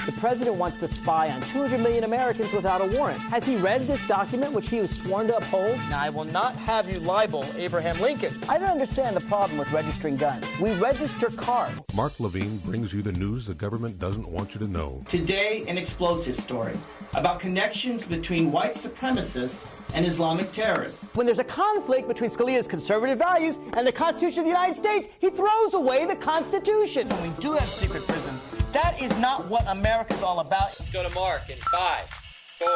The president wants to spy on 200 million Americans without a warrant. Has he read this document, which he was sworn to uphold? Now, I will not have you libel Abraham Lincoln. I don't understand the problem with registering guns. We register cars. Mark Levine brings you the news the government doesn't want you to know. Today, an explosive story about connections between white supremacists and Islamic terrorists. When there's a conflict between Scalia's conservative values and the Constitution of the United States, he throws away the Constitution. When we do have secret prisons, that is not what America's all about. Let's go to Mark in 5, 4,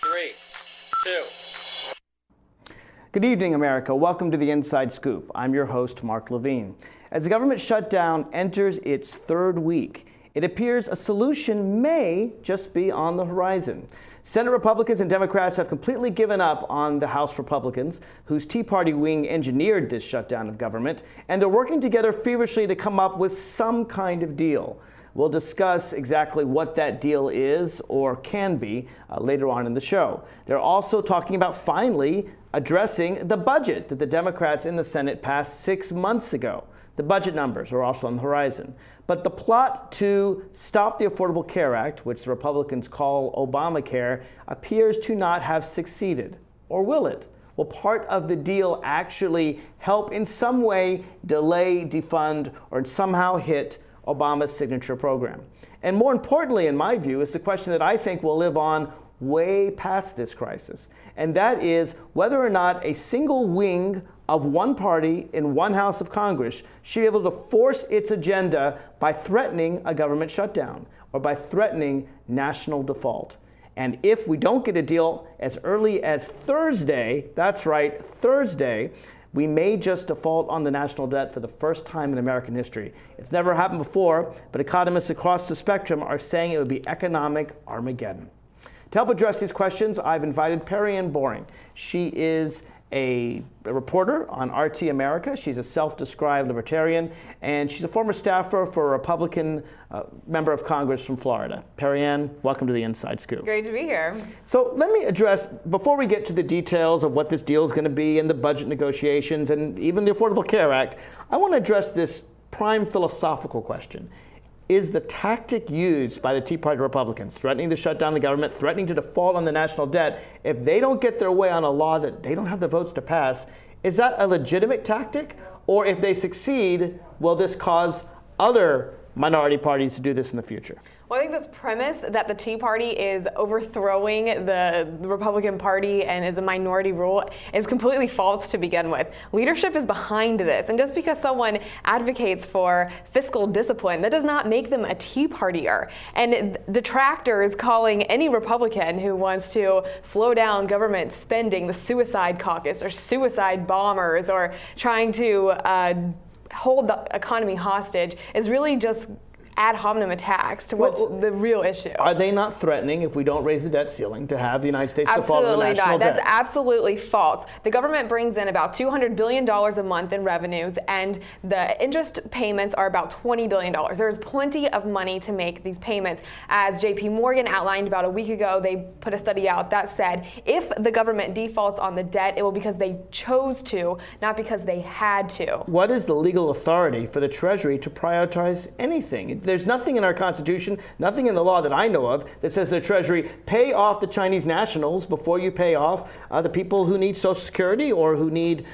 3, 2. Good evening, America. Welcome to the Inside Scoop. I'm your host, Mark Levine. As the government shutdown enters its third week, it appears a solution may just be on the horizon. Senate Republicans and Democrats have completely given up on the House Republicans, whose Tea Party wing engineered this shutdown of government, and they're working together feverishly to come up with some kind of deal. We'll discuss exactly what that deal is or can be later on in the show. They're also talking about finally addressing the budget that the Democrats in the Senate passed 6 months ago. The budget numbers are also on the horizon. But the plot to stop the Affordable Care Act, which the Republicans call Obamacare, appears to not have succeeded. Or will it? Will part of the deal actually help in some way delay, defund, or somehow hit Obama's signature program? And more importantly, in my view, is the question that I think will live on way past this crisis. And that is whether or not a single wing of one party in one house of Congress should be able to force its agenda by threatening a government shutdown or by threatening national default. And if we don't get a deal as early as Thursday, that's right, Thursday, we may just default on the national debt for the first time in American history. It's never happened before, but economists across the spectrum are saying it would be economic Armageddon. To help address these questions, I've invited Perianne. She is a reporter on RT America. She's a self-described libertarian, and she's a former staffer for a Republican member of Congress from Florida. Perianne, welcome to the Inside Scoop. Great to be here. So let me address, before we get to the details of what this deal is going to be and the budget negotiations and even the Affordable Care Act, I want to address this prime philosophical question. Is the tactic used by the Tea Party Republicans, threatening to shut down the government, threatening to default on the national debt, if they don't get their way on a law that they don't have the votes to pass, is that a legitimate tactic? Or if they succeed, will this cause other minority parties to do this in the future? Well, I think this premise that the Tea Party is overthrowing the Republican Party and is a minority rule is completely false to begin with. Leadership is behind this, and just because someone advocates for fiscal discipline, that does not make them a Tea Partier. And detractors calling any Republican who wants to slow down government spending the suicide caucus or suicide bombers or trying to hold the economy hostage is really just ad hominem attacks to what's the real issue. Are they not threatening, if we don't raise the debt ceiling, to have the United States default on the national debt? That's absolutely false. The government brings in about $200 billion a month in revenues, and the interest payments are about $20 billion. There's plenty of money to make these payments. As JP Morgan outlined about a week ago, they put a study out that said if the government defaults on the debt, it will be because they chose to, not because they had to. What is the legal authority for the Treasury to prioritize anything? There's nothing in our Constitution, nothing in the law that I know of that says the Treasury pay off the Chinese nationals before you pay off the people who need Social Security or who need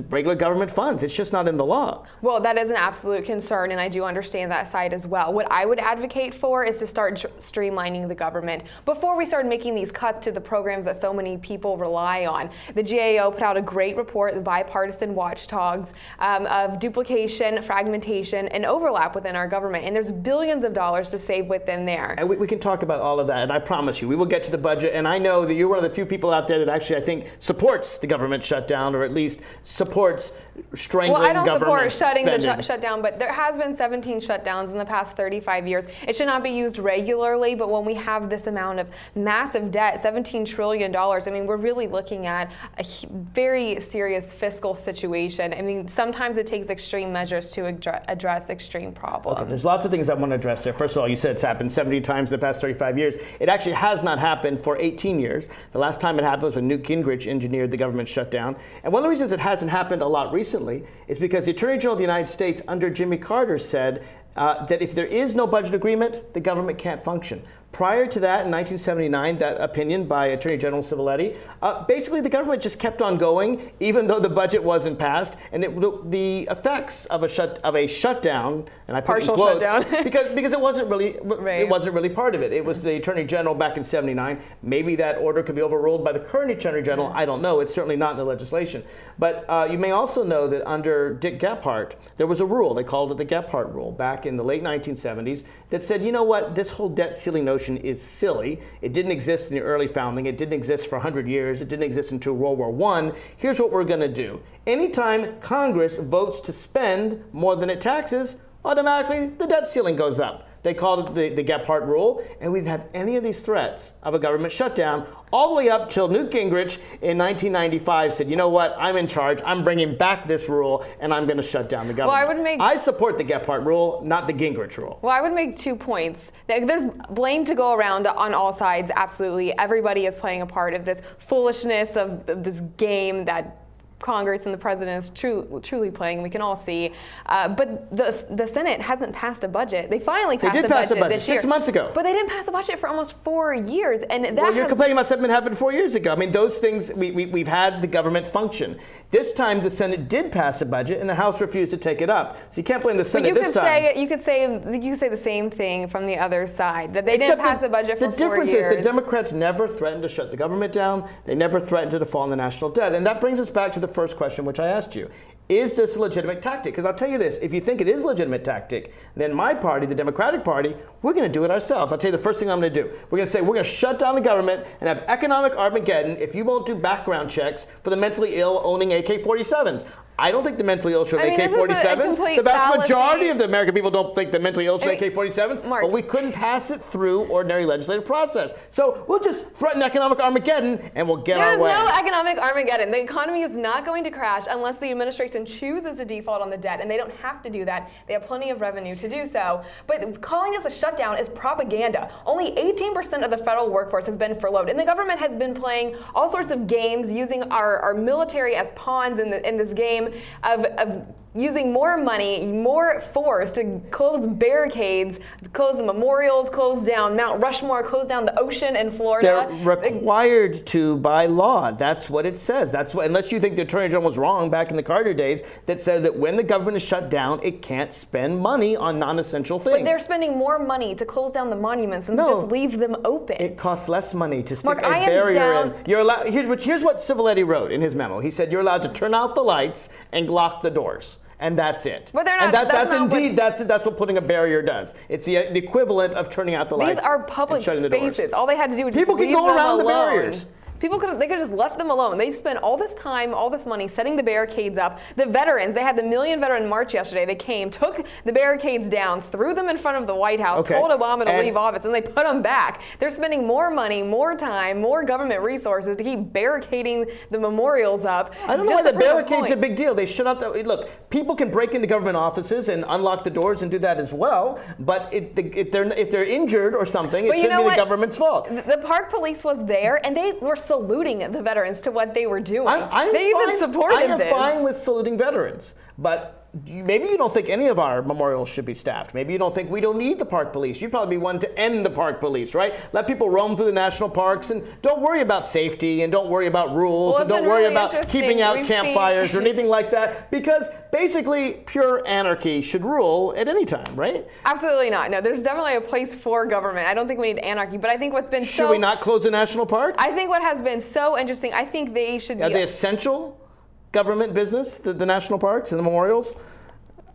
regular government funds. It's just not in the law. Well, that is an absolute concern, and I do understand that side as well. What I would advocate for is to start streamlining the government before we start making these cuts to the programs that so many people rely on. The GAO put out a great report, the bipartisan watchdogs, of duplication, fragmentation, and overlap within our government. And there's billions of dollars to save within there. And we can talk about all of that, and I promise you, we will get to the budget. And I know that you're one of the few people out there that actually, I think, supports the government shutdown, or at least supports strangling government. Well, I don't support shutting spending. the shutdown, but there has been 17 shutdowns in the past 35 years. It should not be used regularly, but when we have this amount of massive debt, $17 trillion, I mean, we're really looking at a very serious fiscal situation. I mean, sometimes it takes extreme measures to address extreme problems. Okay, there's lots of things I want to address there. First of all, you said it's happened 70 times in the past 35 years. It actually has not happened for 18 years. The last time it happened was when Newt Gingrich engineered the government shutdown. And one of the reasons it hasn't happened a lot recently is because the Attorney General of the United States under Jimmy Carter said that if there is no budget agreement, the government can't function. Prior to that, in 1979, that opinion by Attorney General Civiletti, basically the government just kept on going, even though the budget wasn't passed, and the effects of a shutdown, and I put in quotes, shutdown. because it wasn't really Right. it wasn't really part of it. It was the Attorney General back in '79. Maybe that order could be overruled by the current Attorney General. I don't know. It's certainly not in the legislation. But you may also know that under Dick Gephardt, there was a rule. They called it the Gephardt rule back in the late 1970s that said, you know what, this whole debt ceiling notion is silly. It didn't exist in the early founding. It didn't exist for 100 years. It didn't exist until World War I. Here's what we're going to do. Anytime Congress votes to spend more than it taxes, automatically the debt ceiling goes up. They called it the Gephardt rule, and we didn't have any of these threats of a government shutdown all the way up till Newt Gingrich in 1995 said, you know what, I'm in charge, I'm bringing back this rule, and I'm going to shut down the government. I support the Gephardt rule, not the Gingrich rule. Well, I would make 2 points. There's blame to go around on all sides, absolutely. Everybody is playing a part of this foolishness of this game that Congress and the president is truly playing. We can all see, but the Senate hasn't passed a budget. They finally passed a budget this year. 6 months ago. But they didn't pass a budget for almost 4 years, and that. Well, you're complaining about something that happened 4 years ago. I mean, those things we've had the government function. This time, the Senate did pass a budget, and the House refused to take it up. So you can't blame the Senate this time. You could say the same thing from the other side, that they didn't pass a budget for 4 years. The difference is the Democrats never threatened to shut the government down. They never threatened to default on the national debt, and that brings us back to the first question, which I asked you. Is this a legitimate tactic? Because I'll tell you this, if you think it is a legitimate tactic, then my party, the Democratic Party, we're going to do it ourselves. I'll tell you the first thing I'm going to do. We're going to say we're going to shut down the government and have economic Armageddon if you won't do background checks for the mentally ill owning AK-47s. I don't think the mentally ill should have AK-47s. The vast majority of the American people don't think the mentally ill should have AK-47s, but we couldn't pass it through ordinary legislative process. So we'll just threaten economic Armageddon and we'll get our way. There's no economic Armageddon. The economy is not going to crash unless the administration chooses to default on the debt, and they don't have to do that. They have plenty of revenue to do so. But calling this a shutdown is propaganda. Only 18% of the federal workforce has been furloughed, and the government has been playing all sorts of games using our military as pawns in this game of using more money, more force to close barricades, close the memorials, close down Mount Rushmore, close down the ocean in Florida. They're required to by law. That's what it says. That's what, unless you think the Attorney General was wrong back in the Carter days, that said that when the government is shut down, it can't spend money on non-essential things. But they're spending more money to close down the monuments and to just leave them open. It costs less money to stick a barrier in. You're allowed. Here's what Civiletti wrote in his memo. He said you're allowed to turn out the lights and lock the doors. And that's it. But they're not. And that's what putting a barrier does. It's the equivalent of turning out the lights. These are public spaces. All they had to do was people just leave can go them around alone. the barriers. They could just left them alone. They spent all this time, all this money setting the barricades up. The veterans, they had the Million Veteran March yesterday. They came, took the barricades down, threw them in front of the White House, told Obama to leave office, and they put them back. They're spending more money, more time, more government resources to keep barricading the memorials up. I don't know why the barricade's a big deal. They shut up. Look, people can break into government offices and unlock the doors and do that as well. But if they're injured or something, it shouldn't be the government's fault. The park police was there, and they were saluting the veterans to what they were doing. They even supported this. I am fine with saluting veterans, but maybe you don't think any of our memorials should be staffed. Maybe you don't think we don't need the park police. You'd probably be one to end the park police, right? Let people roam through the national parks and don't worry about safety and don't worry about rules and don't worry about keeping out campfires or anything like that, because basically pure anarchy should rule at any time, right? Absolutely not. No, there's definitely a place for government. I don't think we need anarchy, but I think what's been Should we not close the national parks? I think what has been so interesting, I think they should be... Are they essential government business, the national parks and the memorials?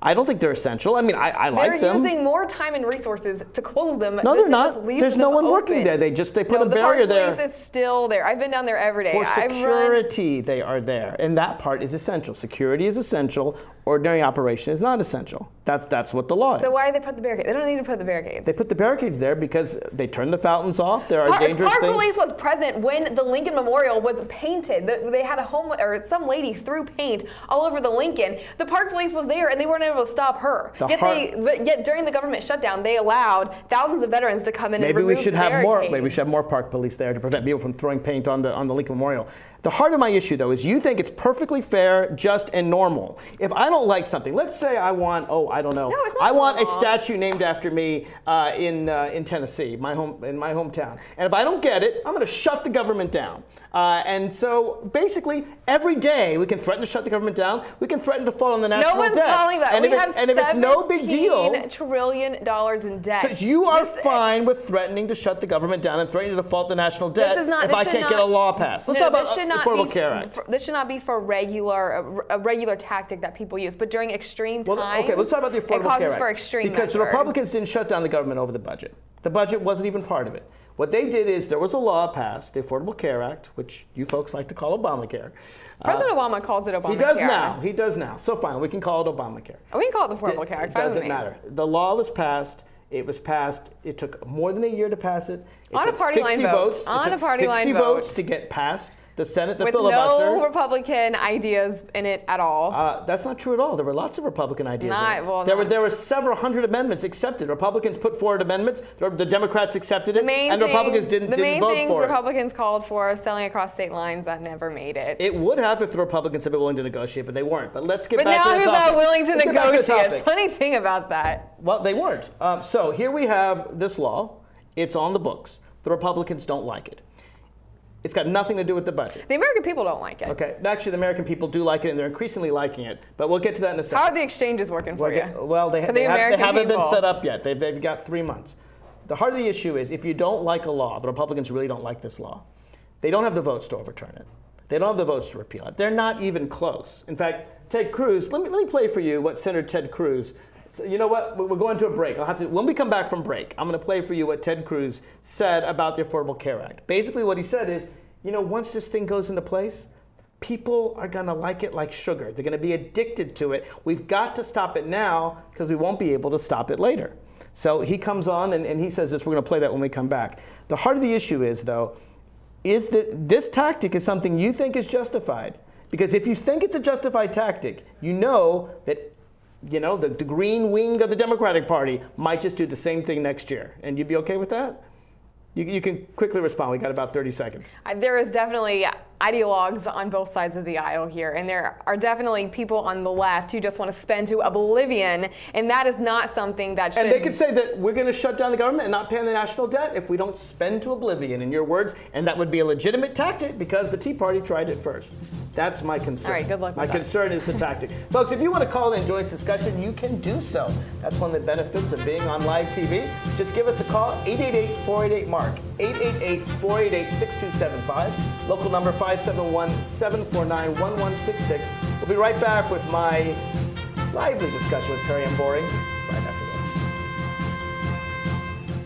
I don't think they're essential. I mean, I like them. They're using more time and resources to close them. No, they're not. There's no one working there. They put a barrier there. The park police is still there. I've been down there every day. For security, they are there. And that part is essential. Security is essential. Ordinary operation is not essential. That's what the law is. So why did they put the barricades? They don't need to put the barricades. They put the barricades there because they turned the fountains off. There are dangerous things. Park police was present when the Lincoln Memorial was painted. They had some lady threw paint all over the Lincoln. The park police was there and they weren't able to stop her. Yet during the government shutdown, they allowed thousands of veterans to come in and remove the barricades. Maybe we should have more park police there to prevent people from throwing paint on the Lincoln Memorial. The heart of my issue, though, is you think it's perfectly fair, just, and normal. If I don't like something, let's say I want, I don't know, No, it's not I want a normal. statue named after me in Tennessee, in my hometown. And if I don't get it, I'm going to shut the government down. And so basically, every day we can threaten to shut the government down. We can threaten to fall on the national No one's debt. calling that. And if it's no big deal, $17 trillion in debt. so you are fine with threatening to shut the government down and threatening to default the national debt if I can't get a law passed. Let's talk about Affordable Care Act. This should not be for a regular tactic that people use, but during extreme times. Well, okay, let's talk about the Affordable It causes Care Act. for extreme because measures. the Republicans didn't shut down the government over the budget. The budget wasn't even part of it. What they did is there was a law passed, the Affordable Care Act, which you folks like to call Obamacare. President Obama calls it Obamacare. He does now. He does now. So fine, we can call it Obamacare. We can call it the Affordable Care Act. It doesn't matter. The law was passed. It was passed. It took more than a year to pass it. On a party line vote. It took 60 votes to get passed. The Senate, the with filibuster. no Republican ideas in it at all. That's not true at all. There were lots of Republican ideas. Well, there were several hundred amendments accepted. Republicans put forward amendments. The Democrats accepted it, and the Republicans didn't vote for it. The main things Republicans called for, selling across state lines, that never made it. It would have if the Republicans had been willing to negotiate, but they weren't. But let's get back to the topic. But now people are willing to negotiate. Funny thing about that. Well, they weren't. So here we have this law. It's on the books. The Republicans don't like it. It's got nothing to do with the budget. The American people don't like it. Okay. Actually, the American people do like it, and they're increasingly liking it. But we'll get to that in a second. How are the exchanges working for you? Well, they haven't been set up yet. They've got 3 months. The heart of the issue is if you don't like a law, the Republicans really don't like this law. They don't have the votes to overturn it. They don't have the votes to repeal it. They're not even close. In fact, Ted Cruz, let me play for you what Senator Ted Cruz. So you know what? We're going to a break. When we come back from break, I'm going to play for you what Ted Cruz said about the Affordable Care Act. Basically, what he said is, once this thing goes into place, people are going to like it like sugar. They're going to be addicted to it. We've got to stop it now because we won't be able to stop it later. So he comes on and he says this. We're going to play that when we come back. The heart of the issue is, though, is that this tactic is something you think is justified. Because if you think it's a justified tactic, you know that the green wing of the Democratic Party might just do the same thing next year. And you'd be okay with that? You can quickly respond. We got about 30 seconds. There is definitely ideologues on both sides of the aisle here, and there are definitely people on the left who just want to spend to oblivion, and that is not something that should... And they could say that we're going to shut down the government and not pay on the national debt if we don't spend to oblivion, in your words, and that would be a legitimate tactic because the Tea Party tried it first. That's my concern. All right, good luck with that. My concern is the tactic. Folks, if you want to call in and join this discussion, you can do so. That's one of the benefits of being on live TV. Just give us a call, 888-488-MARK, 888-488-6275, local number 571-749-1166. We'll be right back with my lively discussion with Perianne right after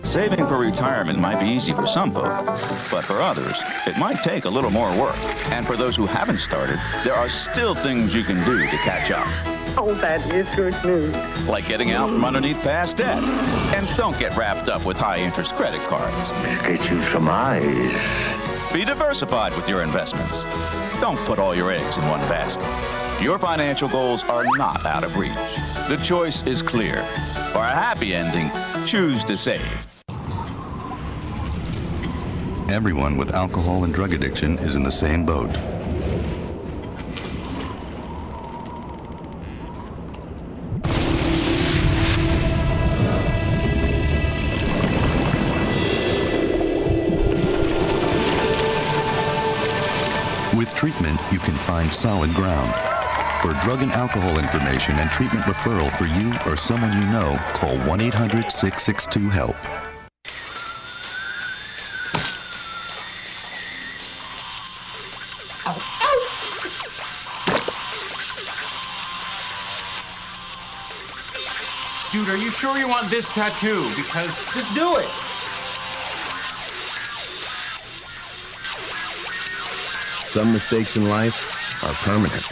this. Saving for retirement might be easy for some folk, but for others, it might take a little more work. And for those who haven't started, there are still things you can do to catch up. Oh, that is good news. Like getting out from underneath past debt. And don't get wrapped up with high-interest credit cards. Get you some eyes. Be diversified with your investments. Don't put all your eggs in one basket. Your financial goals are not out of reach. The choice is clear. For a happy ending, choose to save. Everyone with alcohol and drug addiction is in the same boat. With treatment, you can find solid ground. For drug and alcohol information and treatment referral for you or someone you know, call 1-800-662-HELP. Dude, are you sure you want this tattoo? Because just do it. Some mistakes in life are permanent.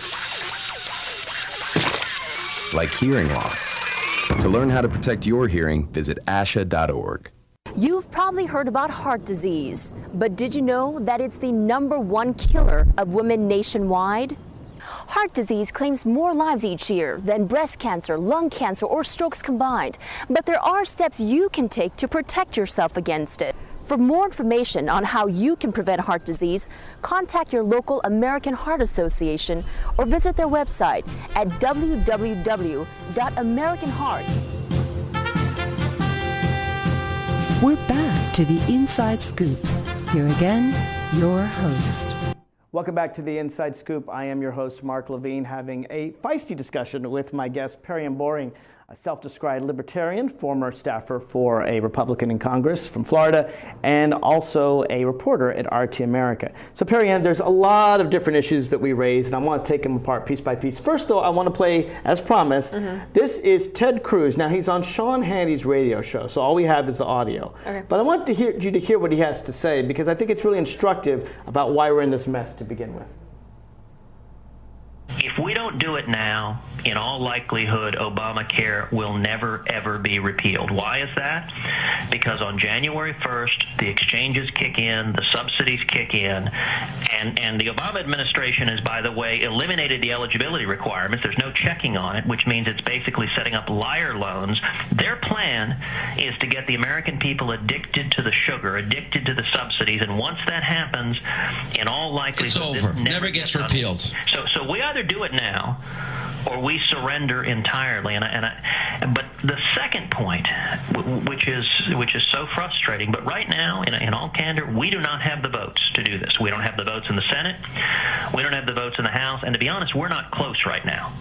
Like hearing loss. To learn how to protect your hearing, visit asha.org. You've probably heard about heart disease, but did you know that it's the #1 killer of women nationwide? Heart disease claims more lives each year than breast cancer, lung cancer, or strokes combined. But there are steps you can take to protect yourself against it. For more information on how you can prevent heart disease, contact your local American Heart Association or visit their website at www.americanheart. We're back to the Inside Scoop. Here again, your host. Welcome back to the Inside Scoop. I am your host, Mark Levine, having a feisty discussion with my guest, Perianne, a self-described libertarian, former staffer for a Republican in Congress from Florida, and also a reporter at RT America. So Perianne, there's a lot of different issues that we raised, and I want to take them apart piece by piece. First, though, I want to play, as promised, this is Ted Cruz. Now, he's on Sean Hannity's radio show, so all we have is the audio. Okay. But I want you to hear what he has to say, because I think it's really instructive about why we're in this mess to begin with. If we don't do it now, in all likelihood, Obamacare will never, ever be repealed. Why is that? Because on January 1st, the exchanges kick in, the subsidies kick in, and the Obama administration has, by the way, eliminated the eligibility requirements. There's no checking on it, which means it's basically setting up liar loans. Their plan is to get the American people addicted to the sugar, addicted to the subsidies, and once that happens, in all likelihood, it's over. Never gets repealed. So we either do it now or we surrender entirely. But the second point, which is so frustrating, but right now, in all candor, we do not have the votes to do this. We don't have the votes in the Senate. We don't have the votes in the House. And to be honest, we're not close right now.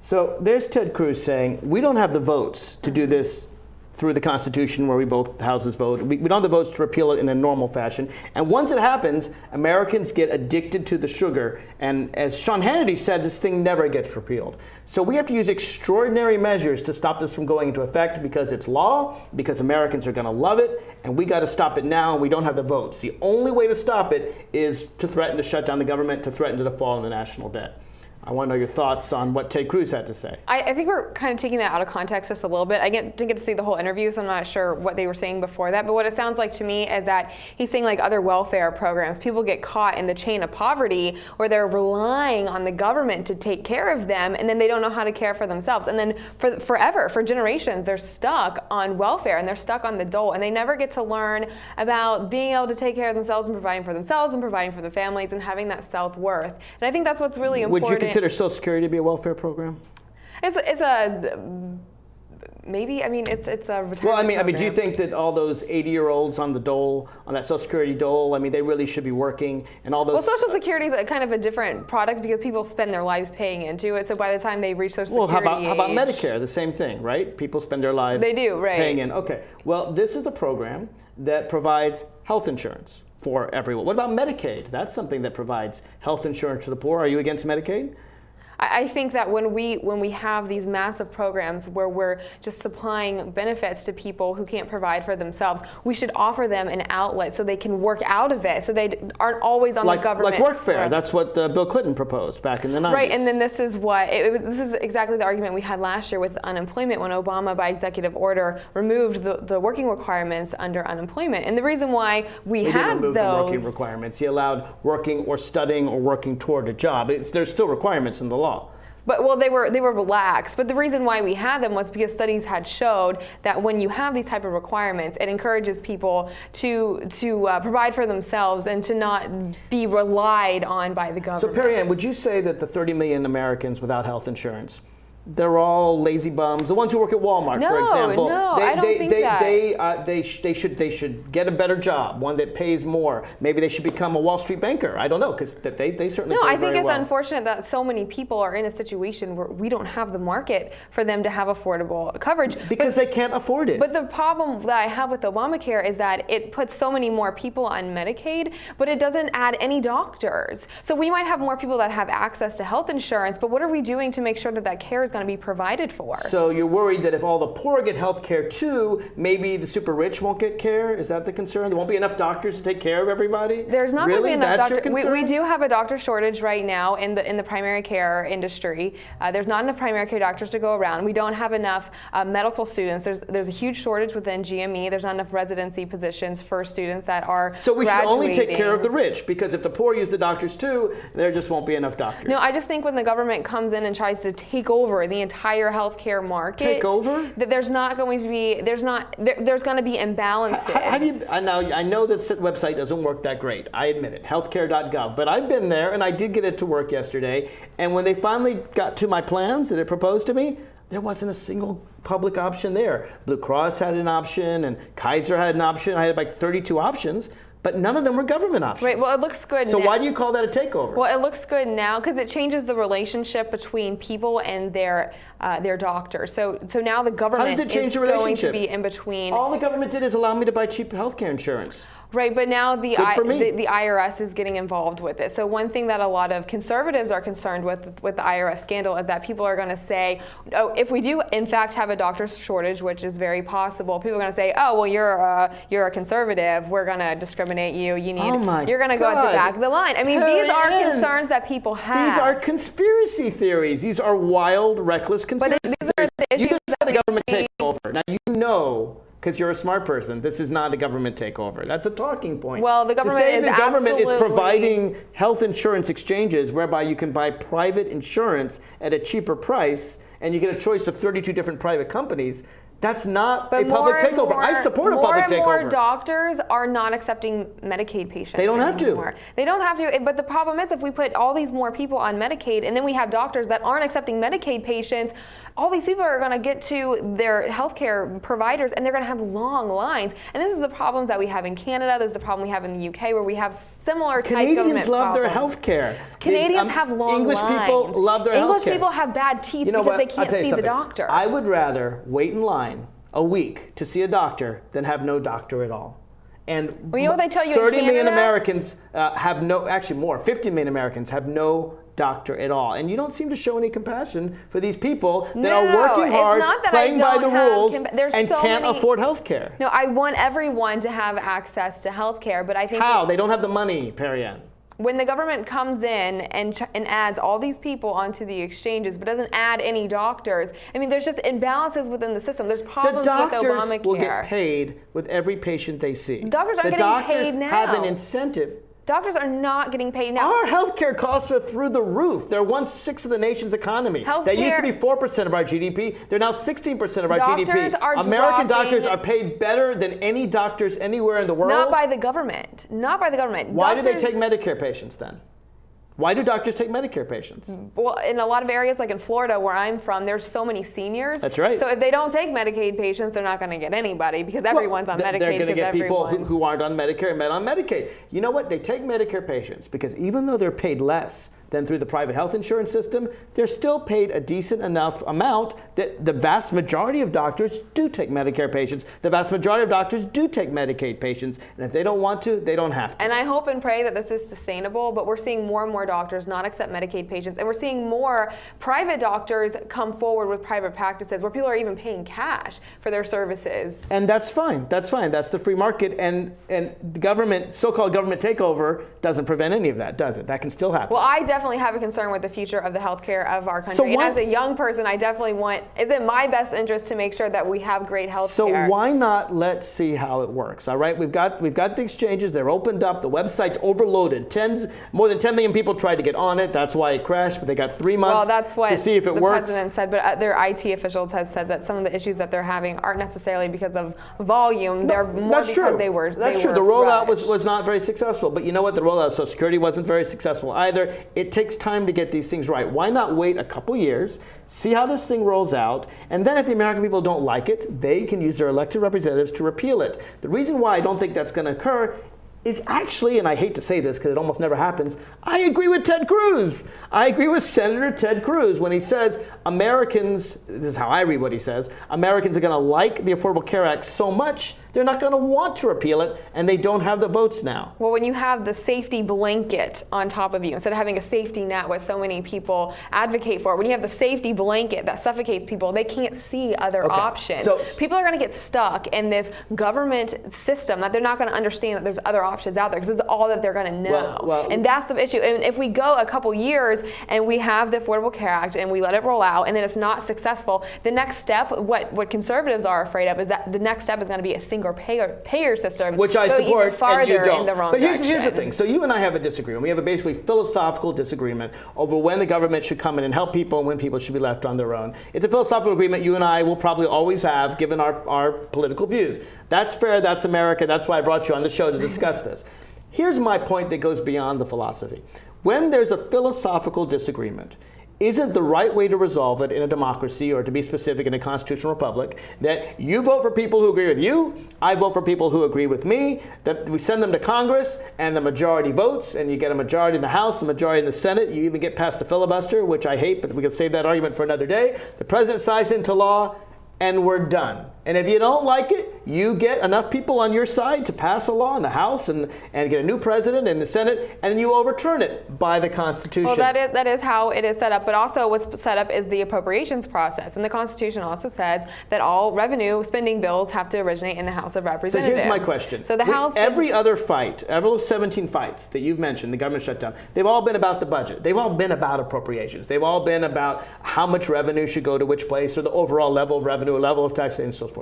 So there's Ted Cruz saying, we don't have the votes to do this through the Constitution, where we both houses vote. We don't have the votes to repeal it in a normal fashion. And once it happens, Americans get addicted to the sugar. And as Sean Hannity said, this thing never gets repealed. So we have to use extraordinary measures to stop this from going into effect, because it's law, because Americans are going to love it, and we got to stop it now, and we don't have the votes. The only way to stop it is to threaten to shut down the government, to threaten to default on the national debt. I want to know your thoughts on what Ted Cruz had to say. I think we're kind of taking that out of context just a little bit. I didn't get to see the whole interview, so I'm not sure what they were saying before that. But what it sounds like to me is that he's saying, like other welfare programs, people get caught in the chain of poverty where they're relying on the government to take care of them, and then they don't know how to care for themselves. And then for generations, they're stuck on welfare, and they're stuck on the dole, and they never get to learn about being able to take care of themselves and providing for themselves and providing for their families and having that self-worth. And I think that's what's really important. Would you consider Social Security to be a welfare program? It's a maybe. I mean, it's a retirement program. Do you think that all those 80-year-olds on the dole, on that Social Security dole, I mean, they really should be working, and all those? Well, Social Security is kind of a different product because people spend their lives paying into it. So by the time they reach Social Security how about Medicare? The same thing, right? People spend their lives paying in. Okay. Well, this is the program that provides health insurance for everyone. What about Medicaid? That's something that provides health insurance to the poor. Are you against Medicaid? I think that when we have these massive programs where we're just supplying benefits to people who can't provide for themselves, we should offer them an outlet so they can work out of it, so they aren't always on the government. Like workfare. That's what Bill Clinton proposed back in the 90s. Right, and then this is exactly the argument we had last year with unemployment when Obama, by executive order, removed the working requirements under unemployment. And the reason why we had didn't remove the working requirements. He allowed working or studying or working toward a job. There's still requirements in the law. But they were relaxed. But the reason why we had them was because studies had showed that when you have these type of requirements, it encourages people to provide for themselves and to not be relied on by the government. So Perianne, would you say that the 30 million Americans without health insurance, they're all lazy bums? The ones who work at Walmart, for example. No, I don't think that. They should get a better job, one that pays more. Maybe they should become a Wall Street banker. I don't know, because they certainly. No, pay I think very it's well. unfortunate that so many people are in a situation where we don't have the market for them to have affordable coverage. Because they can't afford it. But the problem that I have with Obamacare is that it puts so many more people on Medicaid, but it doesn't add any doctors. So we might have more people that have access to health insurance, but what are we doing to make sure that care is going to be provided for? So you're worried that if all the poor get health care too, maybe the super rich won't get care? Is that the concern? There won't be enough doctors to take care of everybody? There's not going to be enough doctors. Concern? We do have a doctor shortage right now in the primary care industry. There's not enough primary care doctors to go around. We don't have enough medical students. There's a huge shortage within GME. There's not enough residency positions for students that are So we graduating. should only take care of the rich, because if the poor use the doctors too, there just won't be enough doctors. No, I just think when the government comes in and tries to take over over the entire healthcare market. Take over? That there's not going to be, there's going to be imbalances. How do you, now, I know that website doesn't work that great. I admit it, healthcare.gov. But I've been there, and I did get it to work yesterday. And when they finally got to my plans that it proposed to me, there wasn't a single public option there. Blue Cross had an option, and Kaiser had an option. I had like 32 options. But none of them were government options. Right, well, it looks good So now. why do you call that a takeover? Well, it looks good now because it changes the relationship between people and their doctors. So now the government How does it change is the relationship? going to be in between. All the government did is allow me to buy cheap healthcare insurance. Right, but now the the IRS is getting involved with it. So one thing that a lot of conservatives are concerned with the IRS scandal is that people are going to say, oh, if we do in fact have a doctor's shortage, which is very possible, people are going to say, oh, well, you're a conservative, we're going to discriminate you. You're going to go at the back of the line. I mean, these are concerns that people have. These are conspiracy theories. These are wild, reckless conspiracy theories. Are the issues you just said a government takeover. Now you know, because you're a smart person, this is not a government takeover. That's a talking point. Well, the government to say is the government is absolutely providing health insurance exchanges whereby you can buy private insurance at a cheaper price and you get a choice of 32 different private companies. That's not a public takeover. I support a public takeover. More and more doctors are not accepting Medicaid patients. They don't have to. They don't have to. But the problem is if we put all these more people on Medicaid and then we have doctors that aren't accepting Medicaid patients, all these people are going to get to their healthcare providers and they're going to have long lines. And this is the problems that we have in Canada. This is the problem we have in the UK where we have similar type government Canadians love problems. their healthcare. Canadians have long English lines. people love their healthcare. English people have bad teeth because they can't see the doctor. I would rather wait in line a week to see a doctor than have no doctor at all. And well, you know what they tell you 30 in Canada? million Americans have no, actually more, 50 million Americans have no doctor at all. And you don't seem to show any compassion for these people that are working hard, playing by the rules, and can't afford health care. No, I want everyone to have access to health care, but I think... How? They don't have the money, Perianne. When the government comes in and adds all these people onto the exchanges but doesn't add any doctors, I mean, there's just imbalances within the system. There's problems with Obamacare. The doctors will get paid with every patient they see. Doctors aren't getting paid now. The doctors have an incentive. Doctors are not getting paid now. Our healthcare costs are through the roof. They're 1/6 of the nation's economy. They used to be 4% of our GDP. They're now 16% of our GDP. American doctors are paid better than any doctors anywhere in the world. Not by the government. Not by the government. Why do they take Medicare patients then? Why do doctors take Medicare patients? Well, in a lot of areas, like in Florida, where I'm from, there's so many seniors. That's right. So if they don't take Medicaid patients, they're not going to get anybody because everyone's on Medicaid. They're going to get people who aren't on Medicare and on Medicaid. You know what? They take Medicare patients because even though they're paid less than through the private health insurance system, they're still paid a decent enough amount that the vast majority of doctors do take Medicare patients. The vast majority of doctors do take Medicaid patients. And if they don't want to, they don't have to. And I hope and pray that this is sustainable, but we're seeing more and more doctors not accept Medicaid patients. And we're seeing more private doctors come forward with private practices where people are even paying cash for their services. And that's fine. That's fine. That's the free market. And the government, so-called government takeover, doesn't prevent any of that, does it? That can still happen. Well, I definitely have a concern with the future of the healthcare of our country. And as a young person, I definitely is it my best interest to make sure that we have great healthcare. So why not let's see how it works, all right? We've got the exchanges. They're opened up. The website's overloaded. More than 10 million people tried to get on it. That's why it crashed, but they got 3 months to see if it works. Well, that's what the president said, but their IT officials have said that some of the issues that they're having aren't necessarily because of volume. They're more because they were That's true. The rollout was not very successful. But you know what? The rollout of Social Security wasn't very successful either. It takes time to get these things right. Why not wait a couple years, see how this thing rolls out, and then if the American people don't like it, they can use their elected representatives to repeal it. The reason why I don't think that's going to occur is actually, and I hate to say this because it almost never happens, I agree with Ted Cruz. I agree with Senator Ted Cruz when he says Americans, this is how I read what he says, Americans are going to like the Affordable Care Act so much they're not going to want to repeal it, and they don't have the votes now. Well, when you have the safety blanket on top of you, instead of having a safety net, what so many people advocate for, when you have the safety blanket that suffocates people, they can't see other options. So people are going to get stuck in this government system that they're not going to understand that there's other options out there because it's all that they're going to know. And that's the issue. And if we go a couple years and we have the Affordable Care Act and we let it roll out and then it's not successful, the next step, what conservatives are afraid of, is that the next step is going to be a single single payer system, which I go support, even farther and you don't. in the wrong but direction. Here's the thing. So you and I have a disagreement. We have a basically philosophical disagreement over when the government should come in and help people and when people should be left on their own. It's a philosophical agreement you and I will probably always have, given our political views. That's fair. That's America. That's why I brought you on the show to discuss this. Here's my point that goes beyond the philosophy. When there's a philosophical disagreement, isn't the right way to resolve it in a democracy, or to be specific, in a constitutional republic, that you vote for people who agree with you, I vote for people who agree with me, that we send them to Congress and the majority votes, and you get a majority in the House, a majority in the Senate, you even get past the filibuster, which I hate, but we can save that argument for another day. The president signs it into law, and we're done. And if you don't like it, you get enough people on your side to pass a law in the House and get a new president in the Senate, and you overturn it by the Constitution. Well, that is how it is set up. But also what's set up is the appropriations process. And the Constitution also says that all revenue spending bills have to originate in the House of Representatives. So here's my question. So the House... Every other fight, every 17 fights that you've mentioned, the government shutdown, they've all been about the budget. They've all been about appropriations. They've all been about how much revenue should go to which place, or the overall level of revenue, level of tax, and so forth.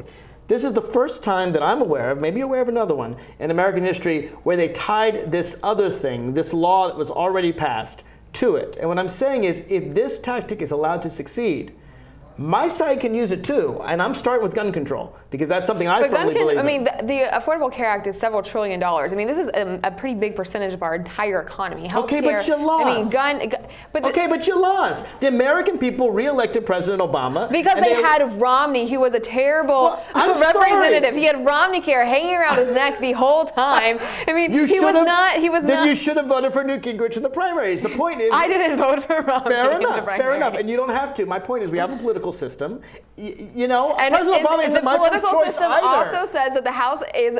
This is the first time that I'm aware of, maybe you're aware of another one, in American history where they tied this other thing, this law that was already passed, to it. And what I'm saying is, if this tactic is allowed to succeed, my side can use it too, and I'm starting with gun control, because that's something I firmly believe in. I mean, the Affordable Care Act is several $1 trillion. I mean, this is a pretty big percentage of our entire economy. Okay, but you lost. I mean, but you lost. The American people re-elected President Obama. Because they had Romney, who was a terrible representative. Sorry. He had Romney care hanging around his neck the whole time. I mean, he was not. Then you should have voted for Newt Gingrich in the primaries. The point is... I didn't vote for Romney in the primaries. Fair enough, and you don't have to. My point is, we have a political system. You know, and President Obama isn't my first choice either. The political system also says that the House is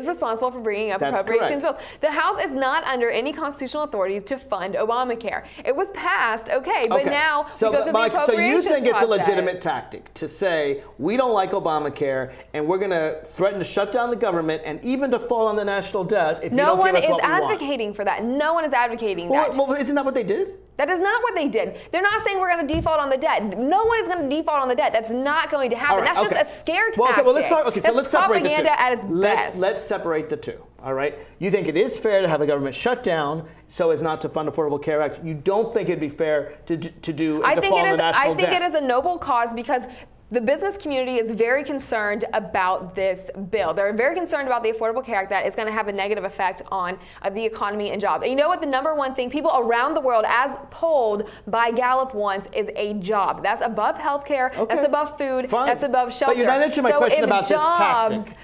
responsible for bringing up appropriations bills. The House is not under any constitutional authorities to fund Obamacare. It was passed, but now because of the appropriations so you think it's a process, legitimate tactic to say, we don't like Obamacare, and we're going to threaten to shut down the government and even default on the national debt if you don't give us what we want? No one is advocating for that. No one is advocating that. Well, isn't that what they did? That is not what they did. They're not saying we're going to default on the debt. No one is going to default on the debt. That's not going to happen. That's just a scare tactic. Well, let's talk. So let's separate the two. Propaganda at its best. Let's separate the two. All right. You think it is fair to have a government shut down so as not to fund Affordable Care Act. You don't think it'd be fair to do a default on the national debt. I think it is a noble cause because the business community is very concerned about this bill. They're very concerned about the Affordable Care Act that is going to have a negative effect on the economy and jobs. And you know what the number one thing people around the world, as polled by Gallup wants, is a job. That's above health care, that's above food, that's above shelter. But you're not answering my question about this tactic.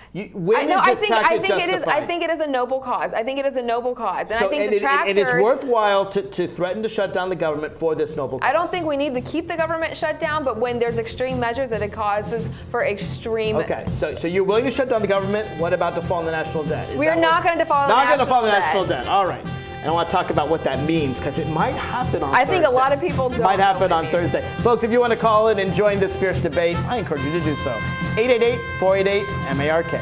I think it is a noble cause. I think it is a noble cause. And I think the tractors... It is worthwhile to threaten to shut down the government for this noble cause. I don't think we need to keep the government shut down, but when there's extreme measures that it causes for extreme... Okay, so you're willing to shut down the government. What about default on the national debt? We are not going to default on the national debt. All right. And I want to talk about what that means, because it might happen on Thursday. I think a lot of people don't. It might happen on Thursday. Folks, if you want to call in and join this fierce debate, I encourage you to do so. 888-488-MARK.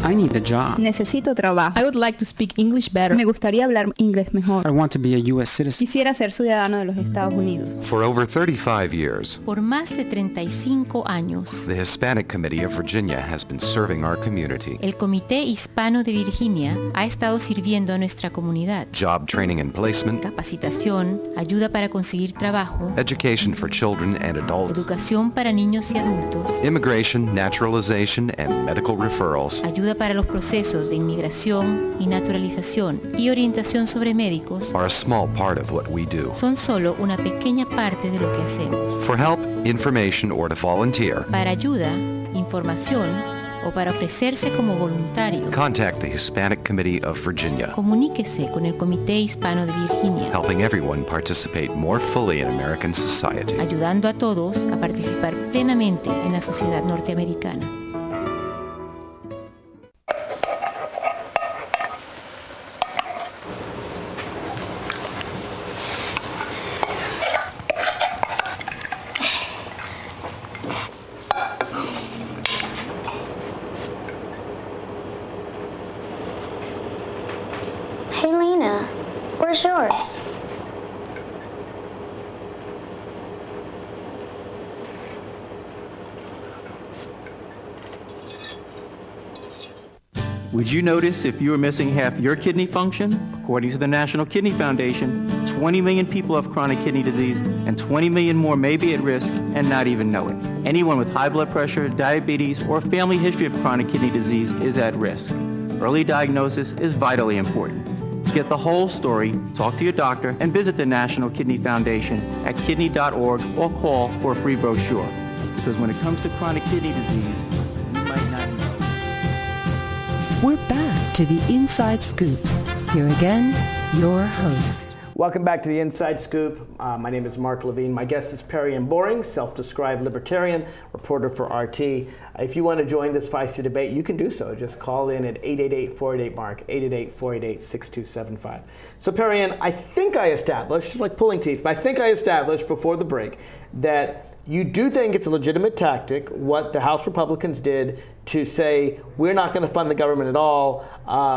I need a job. Necesito trabajo. I would like to speak English better. Me gustaría hablar inglés mejor. I want to be a U.S. citizen. Quisiera ser ciudadano de los Estados Unidos. For over 35 years, por más de 35 años, the Hispanic Committee of Virginia has been serving our community. El Comité Hispano de Virginia ha estado sirviendo a nuestra comunidad. Job training and placement, capacitación, ayuda para conseguir trabajo, education for children and adults, educación para niños y adultos, immigration, naturalization, and medical referrals, ayuda para los procesos de inmigración y naturalización y orientación sobre médicos are a small part of what we do. Son solo una pequeña parte de lo que hacemos. For help, information, or to volunteer, para ayuda, información o para ofrecerse como voluntario, contact the Hispanic Committee of Virginia. Comuníquese con el Comité Hispano de Virginia, helping everyone participate more fully in American society. Ayudando a todos a participar plenamente en la sociedad norteamericana. Hey, Lena, where's yours? Would you notice if you were missing half your kidney function? According to the National Kidney Foundation, 20 million people have chronic kidney disease, and 20 million more may be at risk and not even know it. Anyone with high blood pressure, diabetes, or family history of chronic kidney disease is at risk. Early diagnosis is vitally important. To get the whole story, talk to your doctor and visit the National Kidney Foundation at kidney.org or call for a free brochure. Because when it comes to chronic kidney disease, you might not know. We're back to the Inside Scoop. Here again, your host. Welcome back to the Inside Scoop. My name is Mark Levine. My guest is Perianne Boring, self-described libertarian, reporter for RT. If you want to join this feisty debate, you can do so. Just call in at 888-488-MARK, 888-488-6275. So Perianne, I think I established, it's like pulling teeth, but I think I established before the break that you do think it's a legitimate tactic, what the House Republicans did to say, we're not going to fund the government at all,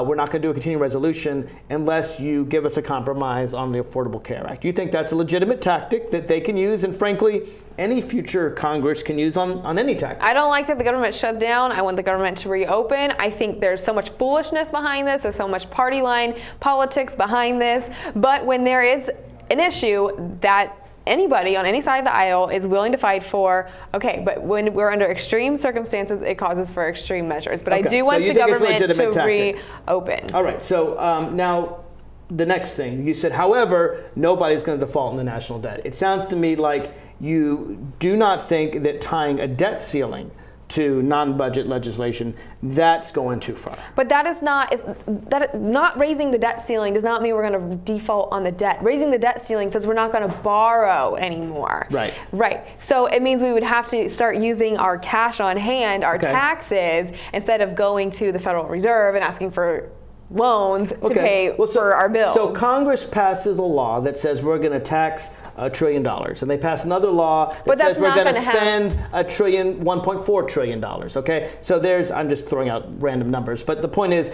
we're not going to do a continuing resolution unless you give us a compromise on the Affordable Care Act. You think that's a legitimate tactic that they can use, and frankly, any future Congress can use on any tactic? I don't like that the government shut down. I want the government to reopen. I think there's so much foolishness behind this. There's so much party line politics behind this. But when there is an issue that anybody on any side of the aisle is willing to fight for, okay, but when we're under extreme circumstances, it causes for extreme measures. But okay, I do want the government to reopen. All right, so now the next thing, you said, however, nobody's going to default in the national debt. It sounds to me like you do not think that tying a debt ceiling to non-budget legislation, that's going too far. But that is not raising the debt ceiling does not mean we're going to default on the debt. Raising the debt ceiling says we're not going to borrow anymore. Right. Right. So it means we would have to start using our cash on hand, our taxes, instead of going to the Federal Reserve and asking for loans to pay for our bills. So Congress passes a law that says we're going to tax $1 trillion, and they pass another law that says we're going to spend $1.4 trillion. Okay, so I'm just throwing out random numbers, but the point is,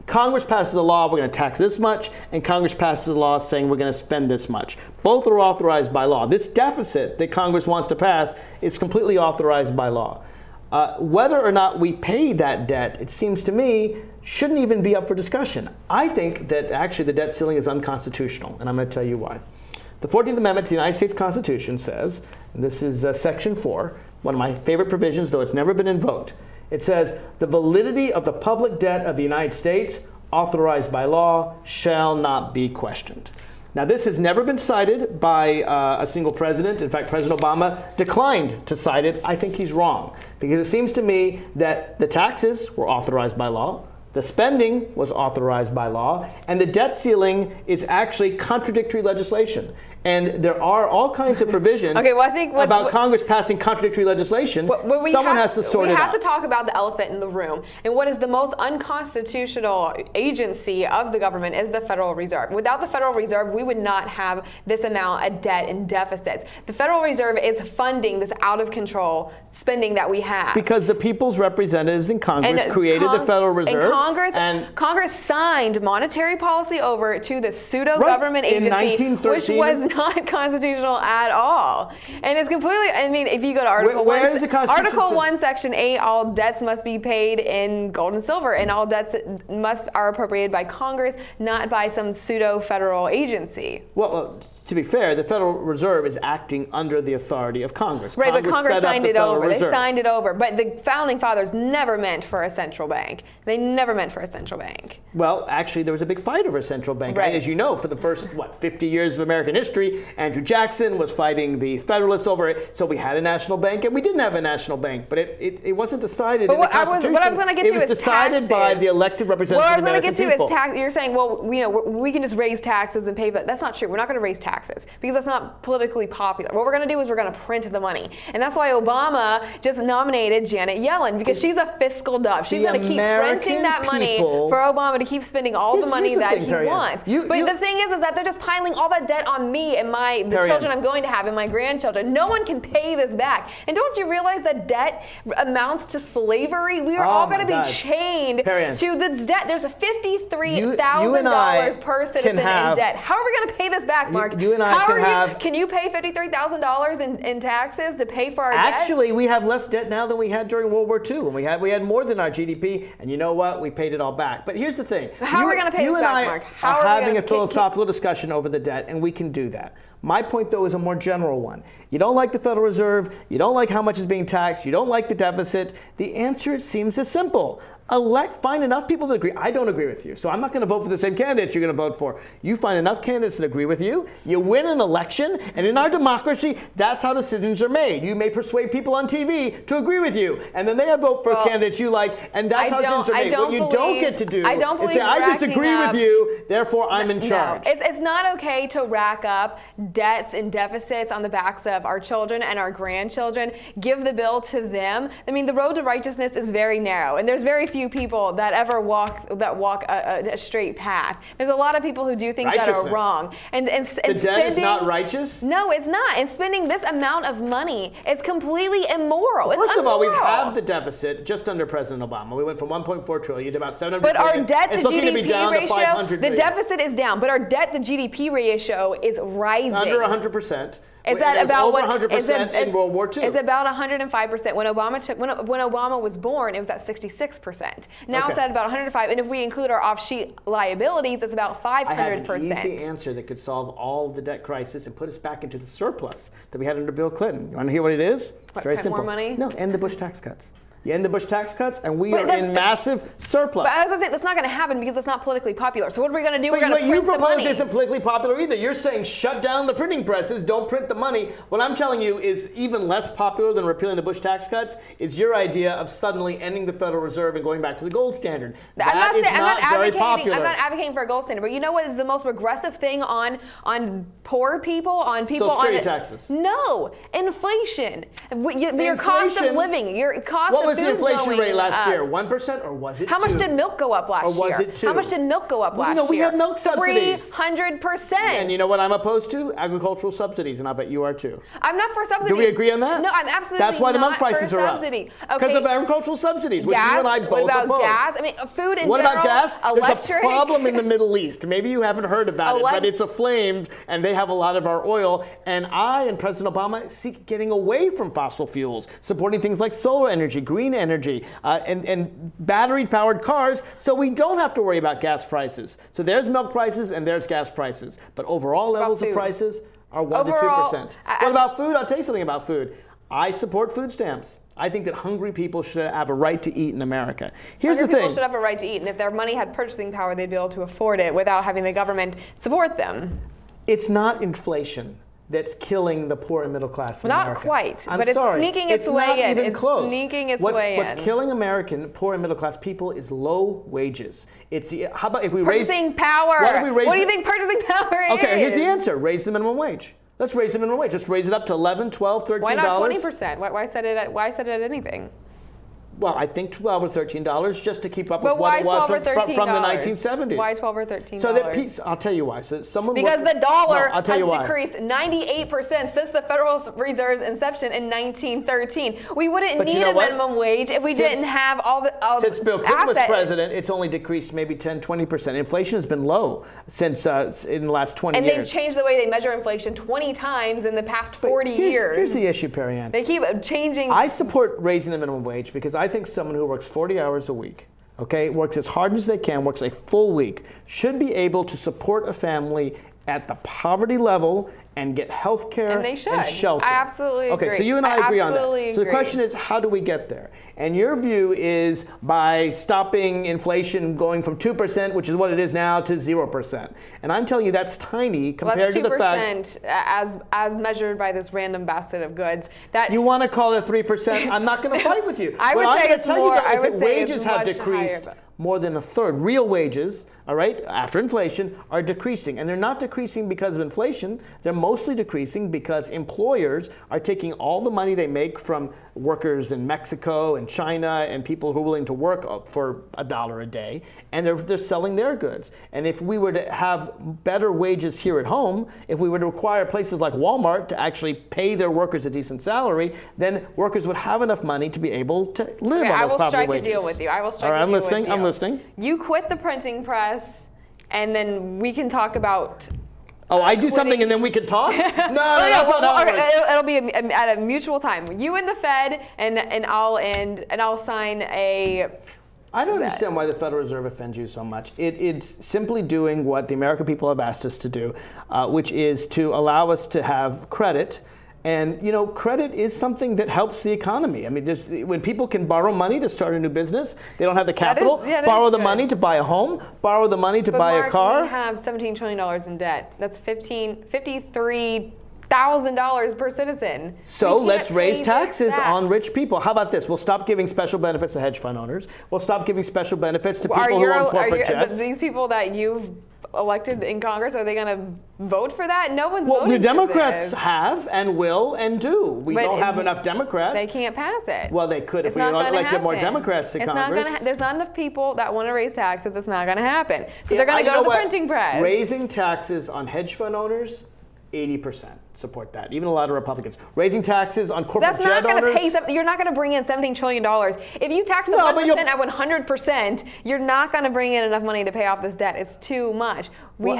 Congress passes a law, we're going to tax this much, and Congress passes a law saying we're going to spend this much. Both are authorized by law. This deficit that Congress wants to pass is completely authorized by law. Whether or not we pay that debt, it seems to me, shouldn't even be up for discussion. I think that actually the debt ceiling is unconstitutional, and I'm going to tell you why. The 14th Amendment to the United States Constitution says, and this is Section 4, one of my favorite provisions, though it's never been invoked. It says, the validity of the public debt of the United States, authorized by law, shall not be questioned. Now, this has never been cited by a single president. In fact, President Obama declined to cite it. I think he's wrong, because it seems to me that the taxes were authorized by law, the spending was authorized by law, and the debt ceiling is actually contradictory legislation. And there are all kinds of provisions about Congress passing contradictory legislation. Someone has to sort it out. We have to talk about the elephant in the room. And what is the most unconstitutional agency of the government is the Federal Reserve. Without the Federal Reserve, we would not have this amount of debt and deficits. The Federal Reserve is funding this out-of-control spending that we have. Because the people's representatives in Congress created the Federal Reserve. And Congress signed monetary policy over to the pseudo-government agency, which was not constitutional at all. And it's completely, I mean, if you go to Article 1, Section 8, all debts must be paid in gold and silver, and all debts are appropriated by Congress, not by some pseudo-federal agency. Well, to be fair, the Federal Reserve is acting under the authority of Congress. Right, but Congress signed it over. They signed it over. But the founding fathers never meant for a central bank. They never meant for a central bank. Well, actually, there was a big fight over a central bank. Right. As you know, for the first, 50 years of American history, Andrew Jackson was fighting the Federalists over it. So we had a national bank, and we didn't have a national bank. But it wasn't decided in the Constitution. What I was going to get to is taxes. It was decided by the elected representatives of the American people. What I was going to get to is tax. You're saying, well, we can just raise taxes and pay, but that's not true. We're not going to raise taxes because that's not politically popular. What we're going to do is we're going to print the money. And that's why Obama just nominated Janet Yellen, because she's a fiscal dove. She's going to keep printing that money for Obama to keep spending all the money that he wants. But the thing is that they're just piling all that debt on me and the children I'm going to have and my grandchildren. No one can pay this back. And don't you realize that debt amounts to slavery? We are all going to be chained to this debt. There's a $53,000 per citizen in debt. How are we going to pay this back, Mark? you and I Can you pay $53,000 in taxes to pay for our debts? Actually, we have less debt now than we had during World War II, and we had more than our GDP. And you know what? We paid it all back. But here's the thing: how are we going to pay this back, Mark? How are having a philosophical discussion over the debt, and we can do that. My point, though, is a more general one. You don't like the Federal Reserve. You don't like how much is being taxed. You don't like the deficit. The answer seems as simple. Find enough people that agree. I don't agree with you, so I'm not going to vote for the same candidates you're going to vote for. You find enough candidates that agree with you. You win an election, and in our democracy, that's how decisions are made. You may persuade people on TV to agree with you, and then they vote for candidates you like, and that's how decisions are made. What you don't get to do is say, I disagree with you, therefore I'm in charge. No, it's not okay to rack up debts and deficits on the backs of our children and our grandchildren. Give the bill to them. I mean, the road to righteousness is very narrow, and there's very few people that ever walk a straight path. There's a lot of people who do things that are wrong. And the debt is not righteous? No, it's not. And spending this amount of money is completely immoral. Well, first of all, we have the deficit just under President Obama. We went from 1.4 trillion to about 700 billion. But our debt to GDP ratio, the deficit is down, but our debt to GDP ratio is rising. It's under 100%. Is that about over 100% in World War II? It's about 105%. When Obama was born, it was at 66%. Now it's at about 105, and if we include our off-sheet liabilities, it's about 500%. I have an easy answer that could solve all of the debt crisis and put us back into the surplus that we had under Bill Clinton. You want to hear what it is? It's very simple. More money? No, end the Bush tax cuts. You end the Bush tax cuts, and we are in massive surplus. But as I say, that's not going to happen because it's not politically popular. So what are we going to do? We're going to print the money. What you propose isn't politically popular either. You're saying shut down the printing presses, don't print the money. What I'm telling you is even less popular than repealing the Bush tax cuts is your idea of suddenly ending the Federal Reserve and going back to the gold standard. That is not very popular. I'm not advocating for a gold standard, but you know what is the most regressive thing on poor people, on people Social Security taxes. No, inflation. Your cost of living, your cost of What was the inflation rate last year? 1% or was it 2%? How much did milk go up last year? Or was it 2%? How much did milk go up last year? We have milk subsidies. 300%. And you know what I'm opposed to? Agricultural subsidies, and I bet you are too. I'm not for subsidies. Do we agree on that? No, I'm absolutely That's why the milk not prices for are up. subsidy. Because of agricultural subsidies, which you and I both What about oppose. gas? I mean, food in what general. What about gas? Electric. There's a problem in the Middle East. Maybe you haven't heard about it, but it's aflamed, and they have a lot of our oil. And I and President Obama seek getting away from fossil fuels, supporting things like solar energy, green energy, and battery-powered cars, so we don't have to worry about gas prices. So there's milk prices and there's gas prices. But overall levels of prices are 1% to 2%. What about food? I'll tell you something about food. I support food stamps. I think that hungry people should have a right to eat in America. Here's the thing. People should have a right to eat, and if their money had purchasing power, they'd be able to afford it without having the government support them. It's not inflation that's killing the poor and middle class in America. Not quite, I'm but sorry. It's sneaking its way in. It's not even close. Sneaking its way in. What's killing American poor and middle class people is low wages. How about if we purchasing power? What do you think purchasing power is? Okay, here's the answer. Raise the minimum wage. Let's raise the minimum wage. Let's raise it up to $11, $12, $13. Why not 20%? Why set it at anything? Well, I think $12 or $13 just to keep up with what it was from the 1970s. Why $12 or $13? So that I'll tell you why. So someone because the dollar has decreased 98% since the Federal Reserve's inception in 1913. We wouldn't need a minimum wage if we didn't have all the since Bill Clinton was president, it's only decreased maybe 10, 20%. Inflation has been low since in the last 20 years. And they've changed the way they measure inflation 20 times in the past 40 years. Here's the issue, Perianne. They keep changing. I support raising the minimum wage because I think someone who works 40 hours a week, works as hard as they can, works a full week, should be able to support a family at the poverty level and get health care and shelter. I absolutely agree. Okay, so you and I agree on that. Absolutely So the question is, how do we get there? And your view is by stopping inflation going from 2%, which is what it is now, to 0%. And I'm telling you that's tiny compared to the fact... as measured by this random basket of goods. That you want to call it 3%? I'm not going to fight with you. I would say it's more. I would say wages have decreased more than a third. Real wages, all right, after inflation, are decreasing. And they're not decreasing because of inflation. They're mostly decreasing because employers are taking all the money they make from workers in Mexico and China and people who are willing to work for $1 a day, and they're selling their goods. And if we were to have better wages here at home, if we were to require places like Walmart to actually pay their workers a decent salary, then workers would have enough money to be able to live on those poverty wages. I will strike a deal with you. I will strike a deal with you. I'm listening. You quit the printing press, and then we can talk about Oh, I do something and then we can talk? No, that's not how it works. It'll be at a mutual time. You and the Fed, and I'll sign a. I don't understand why the Federal Reserve offends you so much. It's simply doing what the American people have asked us to do, which is to allow us to have credit. And, you know, credit is something that helps the economy. I mean, when people can borrow money to start a new business, they don't have the capital, borrow the money to buy a home, borrow the money to buy a car. We have $17 trillion in debt. That's $53,000 per citizen. So let's raise taxes on rich people. How about this? We'll stop giving special benefits to hedge fund owners. We'll stop giving special benefits to people who own corporate jets. These people that you've elected in Congress, are they going to vote for that? No one's voting for this. The Democrats have and will and do. We don't have enough Democrats. They can't pass it. Well, they could if we elected more Democrats to Congress. There's not enough people that want to raise taxes. It's not going to happen. So they're going to go to the printing press. Raising taxes on hedge fund owners, 80% support that. Even a lot of Republicans. Raising taxes on corporate jet owners. You're not going to bring in $17 trillion. If you tax the 1% at 100%, you're not going to bring in enough money to pay off this debt. It's too much. You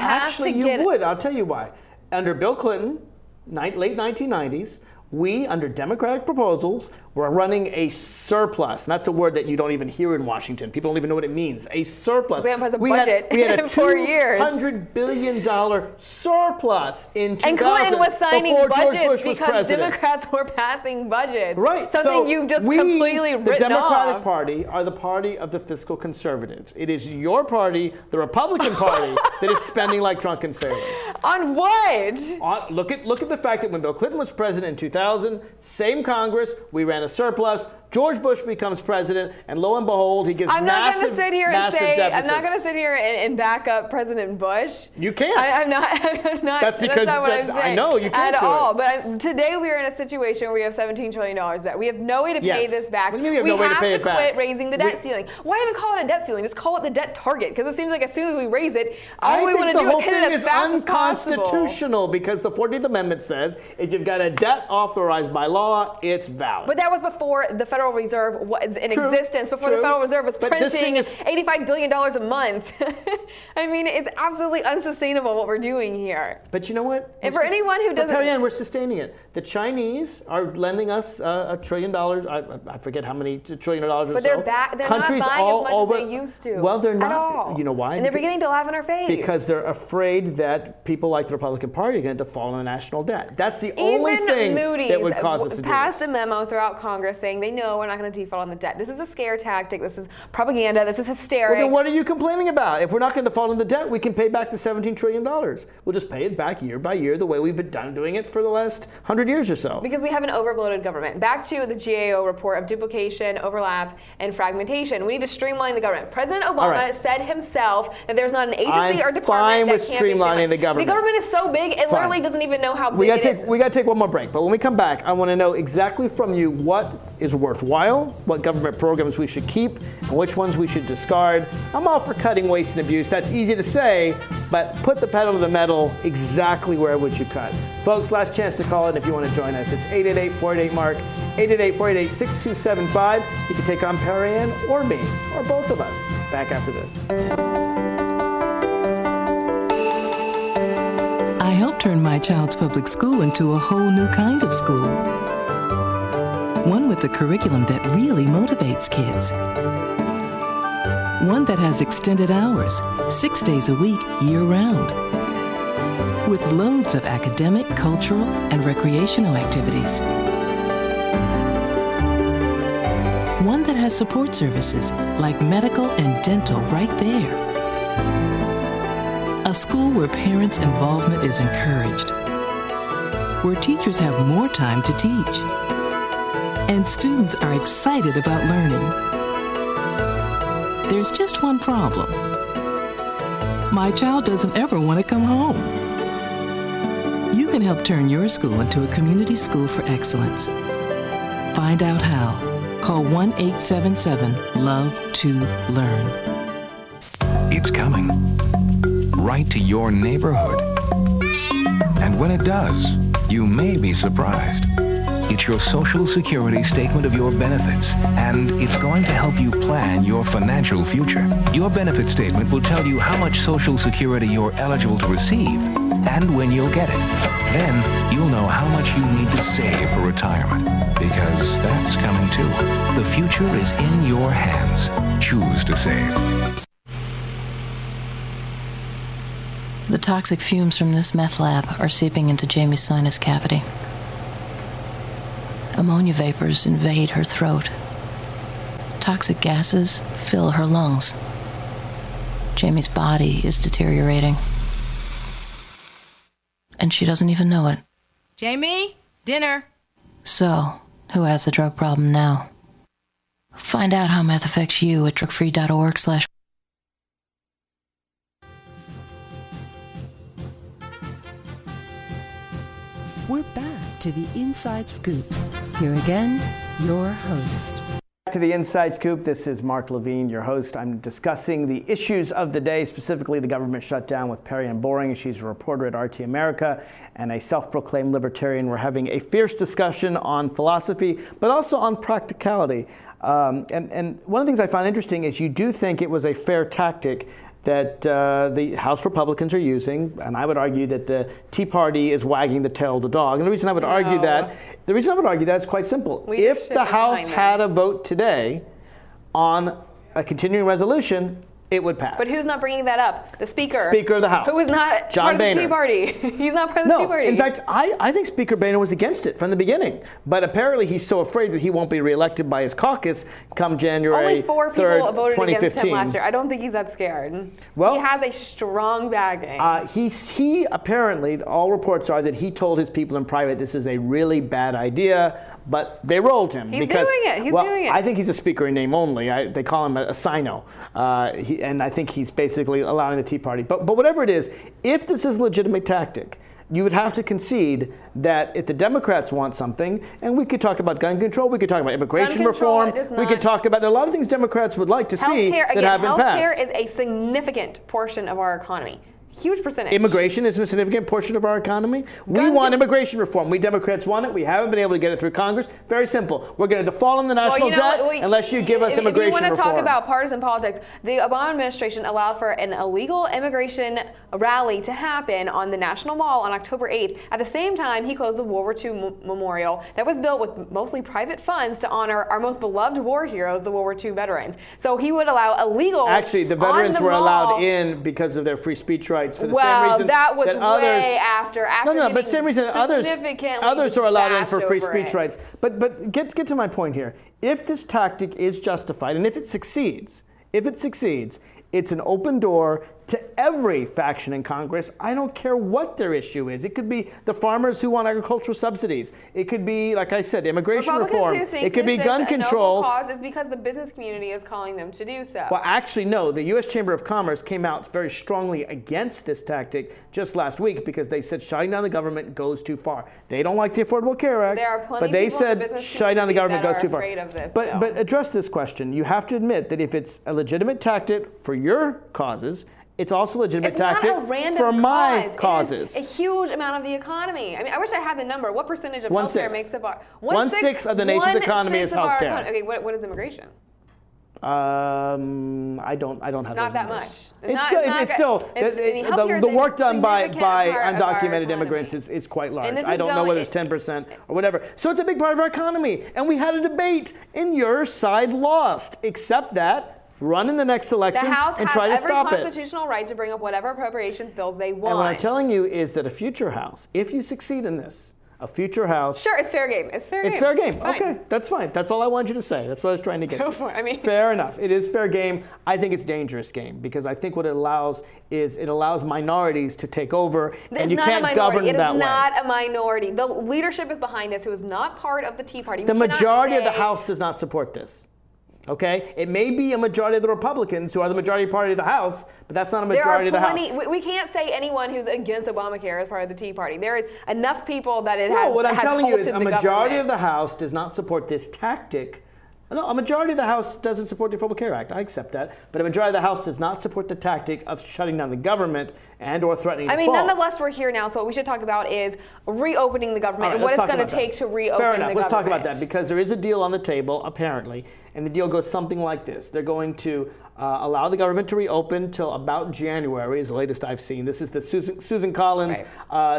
would. I'll tell you why. Under Bill Clinton, late 1990s, we, under Democratic proposals, were running a surplus. And that's a word that you don't even hear in Washington. People don't even know what it means. A surplus. We haven't passed a budget in 4 years. $200 billion surplus in 2000. And Clinton was signing budgets because president. Democrats were passing budgets. Right. Something you've just completely written off. The Democratic Party are the party of the fiscal conservatives. It is your party, the Republican Party, that is spending like drunken sailors. On what? Look at the fact that when Bill Clinton was president in 2000, same Congress, we ran a surplus. George Bush becomes president, and lo and behold, he gives massive deficits. I'm not going to sit here and back up President Bush. You can't. I'm not. That's because not what I'm saying I know you can't at all. But today we are in a situation where we have $17 trillion debt. We have no way to pay this back. We have to quit raising the debt ceiling. Why even call it a debt ceiling? Just call it the debt target, because it seems like as soon as we raise it, all we want to do is hit it as fast as possible. Unconstitutional because the 14th Amendment says if you've got a debt authorized by law, it's valid. But that was before the Federal Reserve was in existence, before the Federal Reserve was printing $85 billion a month. I mean, it's absolutely unsustainable what we're doing here. But you know what? And for anyone who doesn't... Perianne, we're sustaining it. The Chinese are lending us $1 trillion. I forget how many $1 trillion or so. But they're not buying as much as they used to. Well, they're not. At all. You know why? And they're beginning to laugh in our face. Because they're afraid that people like the Republican Party are going to default on national debt. That's the only thing that would cause us to do this. Passed a memo throughout Congress saying they know we're not going to default on the debt. This is a scare tactic. This is propaganda. This is hysterics. Well, then what are you complaining about? If we're not going to default on the debt, we can pay back the $17 trillion. We'll just pay it back year by year the way we've been doing it for the last 100 years or so. Because we have an overbloated government. Back to the GAO report of duplication, overlap, and fragmentation. We need to streamline the government. President Obama said himself that there's not an agency or department that can't be streamlined. The government. The government is so big, it literally doesn't even know how big it is. We got to take one more break. But when we come back, I want to know exactly from you what is worthwhile, what government programs we should keep, and which ones we should discard. I'm all for cutting waste and abuse. That's easy to say, but put the pedal to the metal. Exactly where would you cut? Folks, last chance to call in if you want to join us. It's 888-488-MARK, 888-488-6275. You can take on Perianne or me, or both of us. Back after this. I helped turn my child's public school into a whole new kind of school. One with a curriculum that really motivates kids. One that has extended hours, 6 days a week, year-round. With loads of academic, cultural, and recreational activities. One that has support services like medical and dental right there. A school where parents' involvement is encouraged. Where teachers have more time to teach. And students are excited about learning. There's just one problem. My child doesn't ever want to come home. You can help turn your school into a community school for excellence. Find out how. Call 1-877-LOVE-TO-LEARN. It's coming. Right to your neighborhood. And when it does, you may be surprised. It's your Social Security statement of your benefits, and it's going to help you plan your financial future. Your benefit statement will tell you how much Social Security you're eligible to receive and when you'll get it. Then you'll know how much you need to save for retirement, because that's coming too. The future is in your hands. Choose to save. The toxic fumes from this meth lab are seeping into Jamie's sinus cavity. Ammonia vapors invade her throat. Toxic gases fill her lungs. Jamie's body is deteriorating. And she doesn't even know it. Jamie, dinner. So, who has the drug problem now? Find out how meth affects you at drugfree.org/. We're back to the Inside Scoop. Here again, your host. Back to the Inside Scoop. This is Mark Levine, your host. I'm discussing the issues of the day, specifically the government shutdown with Perianne. She's a reporter at RT America and a self-proclaimed libertarian. We're having a fierce discussion on philosophy, but also on practicality. And one of the things I find interesting is you do think it was a fair tactic that the House Republicans are using, and I would argue that the Tea Party is wagging the tail of the dog. And the reason I would argue that is quite simple. If the House had a vote today on a continuing resolution, it would pass. But who's not bringing that up? The Speaker. Speaker of the House. Who is not part of the Tea Party. He's not part of the Tea Party. In fact, I think Speaker Boehner was against it from the beginning. But apparently he's so afraid that he won't be reelected by his caucus come January 3rd, 2015. Only 4 people voted against him last year. I don't think he's that scared. Well, he has a strong backing. He apparently, all reports are that he told his people in private this is a really bad idea, but they rolled him. He's doing it. I think he's a speaker in name only. They call him a sino. And I think he's basically allowing the Tea Party. But whatever it is, if this is a legitimate tactic, you would have to concede that if the Democrats want something, and we could talk about gun control, we could talk about immigration reform, we could talk about a lot of things Democrats would like to see that haven't passed. Healthcare is a significant portion of our economy. Huge percentage. Immigration is a significant portion of our economy. We want immigration reform. We Democrats want it. We haven't been able to get it through Congress. Very simple. We're going to default on the national debt unless you give us immigration reform. If you want to talk about partisan politics, the Obama administration allowed for an illegal immigration rally to happen on the National Mall on October 8th. At the same time, he closed the World War II memorial that was built with mostly private funds to honor our most beloved war heroes, the World War II veterans. So he would allow illegal. Actually, the veterans were allowed in because of their free speech rights. For the same reason that was others, way after but same reason others are allowed in for free speech rights. But get to my point here. If this tactic is justified, and if it succeeds, it's an open door to every faction in Congress. I don't care what their issue is. It could be the farmers who want agricultural subsidies. It could be, like I said, immigration reform. It could be gun control. The cause is because the business community is calling them to do so. Well, actually, no. The U.S. Chamber of Commerce came out very strongly against this tactic just last week because they said shutting down the government goes too far. They don't like the Affordable Care Act, there are plenty but they of people said in the business shutting down the government goes too far. Of this, but address this question. You have to admit that if it's a legitimate tactic for your causes, it's also a legitimate tactic for my causes. It is a huge amount of the economy. I mean, I wish I had the number. What percentage of healthcare makes up our... 1/6 of the nation's economy is healthcare. Okay, what is immigration? I don't have not that numbers. Much. The work done by undocumented immigrants is quite large. I don't know whether it's 10% or whatever. So it's a big part of our economy. And we had a debate, and your side lost. Except that, run in the next election and try to stop it. The House has every constitutional right to bring up whatever appropriations bills they want. And what I'm telling you is that a future House, if you succeed in this, a future House... Sure, it's fair game. It's fair game. Fine. Okay, that's fine. That's all I wanted you to say. That's what I was trying to get. Go for it. I mean... Fair enough. It is fair game. I think it's dangerous game because I think what it allows is it allows minorities to take over, and you can't govern that way. It is not a minority. The leadership is behind this, who is not part of the Tea Party. The majority of the House does not support this. Okay? It may be a majority of the Republicans who are the majority party of the House, but that's not a majority of the House. We can't say anyone who's against Obamacare is part of the Tea Party. There is enough people that it has. No, what I'm telling you is a majority of the House does not support this tactic No, a majority of the House doesn't support the Affordable Care Act. I accept that. But a majority of the House does not support the tactic of shutting down the government and or threatening I mean, default. nonetheless, we're here now, so what we should talk about is reopening the government and what it's going to take to reopen Fair the enough. government. Let's talk about that, because there is a deal on the table, apparently, and the deal goes something like this. They're going to allow the government to reopen till about January, is the latest I've seen. This is the Susan Collins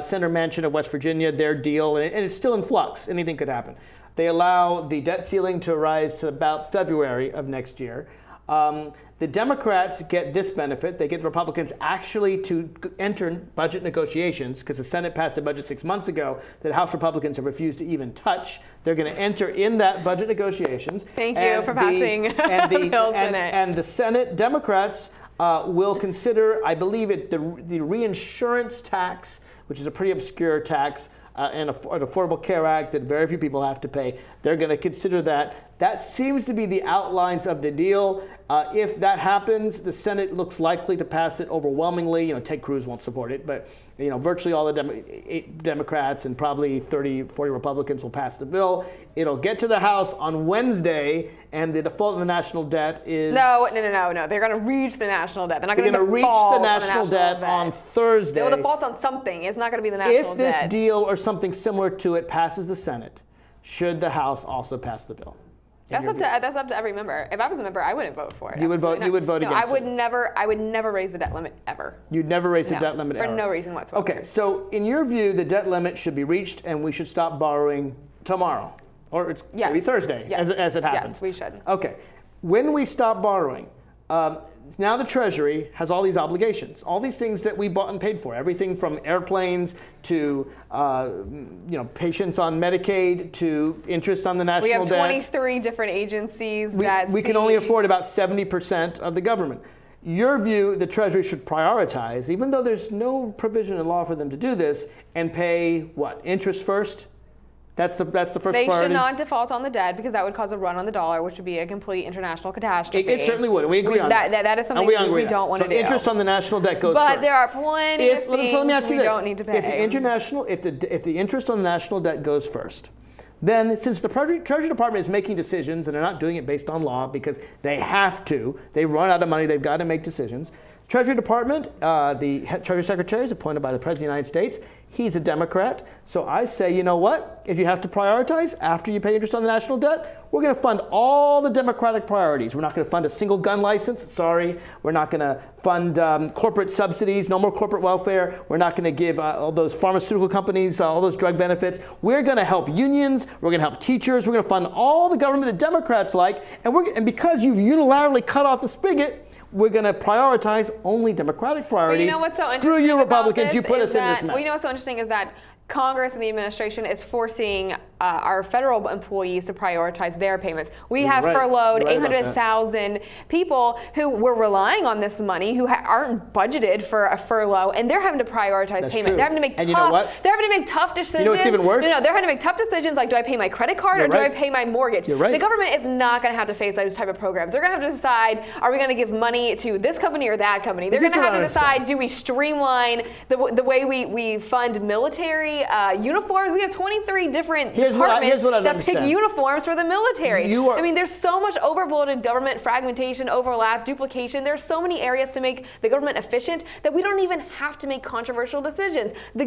Senator Manchin of West Virginia, their deal, and it's still in flux. Anything could happen. They allow the debt ceiling to rise to about February of next year. The Democrats get this benefit. They get the Republicans actually to enter budget negotiations, because the Senate passed a budget 6 months ago that House Republicans have refused to even touch. They're going to enter in that budget negotiations. Thank you for passing the bills in it. And the Senate Democrats will consider, I believe, the reinsurance tax, which is a pretty obscure tax, and an Affordable Care Act that very few people have to pay. They're going to consider that. That seems to be the outlines of the deal. If that happens, the Senate looks likely to pass it overwhelmingly. Ted Cruz won't support it, but virtually all the Democrats and probably 30, 40 Republicans will pass the bill. It'll get to the House on Wednesday, and the default of the national debt is... No. They're going to reach the national debt. They're not going to reach the national debt on Thursday. They will default on something. It's not going to be the national debt. If this deal or something similar to it passes the Senate, should the House also pass the bill? That's up to every member. If I was a member, I wouldn't vote for it. You would vote against it. I would never raise the debt limit ever. You'd never raise the debt limit ever. For no reason whatsoever. Okay, so in your view, the debt limit should be reached and we should stop borrowing tomorrow. Or it's maybe Thursday, as it happens. Yes, we should. Okay, when we stop borrowing, now the Treasury has all these obligations, all these things that we bought and paid for, everything from airplanes to patients on Medicaid to interest on the national debt. We have 23 different agencies we can only afford about 70% of the government. Your view, the Treasury should prioritize, even though there's no provision in law for them to do this, and pay what? Interest first? That's the first priority? They should not default on the debt, because that would cause a run on the dollar, which would be a complete international catastrophe. It certainly would. We agree on that. That is something we don't want to do. So interest on the national debt goes first. But there are plenty of things we don't need to pay. If the interest on the national debt goes first, then since the Treasury Department is making decisions, and they're not doing it based on law because they have to, they run out of money, they've got to make decisions. Treasury Department, the Treasury Secretary is appointed by the President of the United States. He's a Democrat. So I say, you know what? If you have to prioritize after you pay interest on the national debt, we're going to fund all the Democratic priorities. We're not going to fund a single gun license. Sorry. We're not going to fund corporate subsidies. No more corporate welfare. We're not going to give all those pharmaceutical companies all those drug benefits. We're going to help unions. We're going to help teachers. We're going to fund all the government that Democrats like. And because you've unilaterally cut off the spigot, we're going to prioritize only Democratic priorities. Well, you know what's so Screw you, Republicans. You put us in this mess. Well, you know what's so interesting is that Congress and the administration is forcing our federal employees to prioritize their payments. We have furloughed 800,000 people who were relying on this money, who aren't budgeted for a furlough, and they're having to prioritize payment. They're having to make They're having to make tough decisions. You know what's even worse? No, they're having to make tough decisions like, do I pay my credit card or do I pay my mortgage? You're right. The government is not going to have to face those type of programs. They're going to have to decide, are we going to give money to this company or that company? They're going to have to decide, do we streamline the way we fund military uniforms? We have 23 different departments that pick uniforms for the military. I mean, there's so much overbloated government fragmentation, overlap, duplication. There's so many areas to make the government efficient that we don't even have to make controversial decisions. The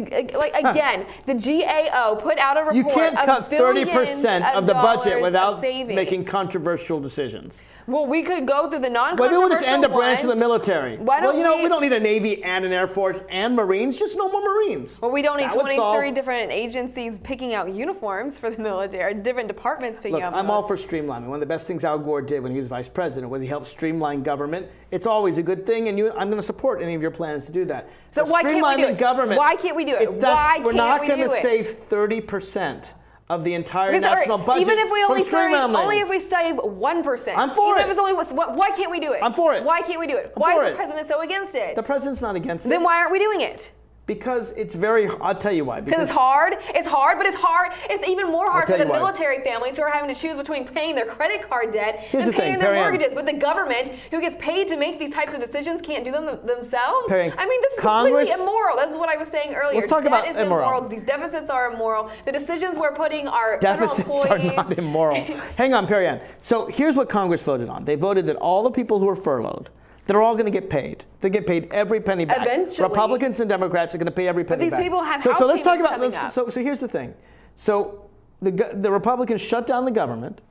GAO put out a report. You can't cut 30% of the budget without making controversial decisions. Well, we could go through the non-controversial Maybe we'll just end a branch of the military. We don't need a Navy and an Air Force and Marines, just no more Marines. Well, we don't need 23 different agencies picking out uniforms for the military, different departments picking out. I'm all for streamlining. One of the best things Al Gore did when he was vice president was he helped streamline government. It's always a good thing, and I'm going to support any of your plans to do that. So why can't we do it? Why can't we do it? We're not going to save 30% of the entire national budget. Even if we only save 1%. I'm for it. If it's only, why can't we do it? I'm for it. Why can't we do it? Why is the president so against it? The president's not against it. Then why aren't we doing it? Because it's very, I'll tell you why. Because it's hard, but it's hard. It's even more hard for the why. military families who are having to choose between paying their credit card debt Here's and the paying thing, their Perianne. mortgages. But the government, who gets paid to make these types of decisions, can't do them themselves. Perianne, I mean, this is Congress, completely immoral. That's what I was saying earlier. Let's talk Debt about is immoral. These deficits are immoral. The decisions we're putting our federal Deficits employees are not immoral. Hang on, Perianne. So here's what Congress voted on. They voted that all the people who are furloughed, they're all going to get paid. They get paid every penny back. Eventually. Republicans and Democrats are going to pay every penny back. But these people have so let's talk about coming up. So here's the thing. So the Republicans shut down the government,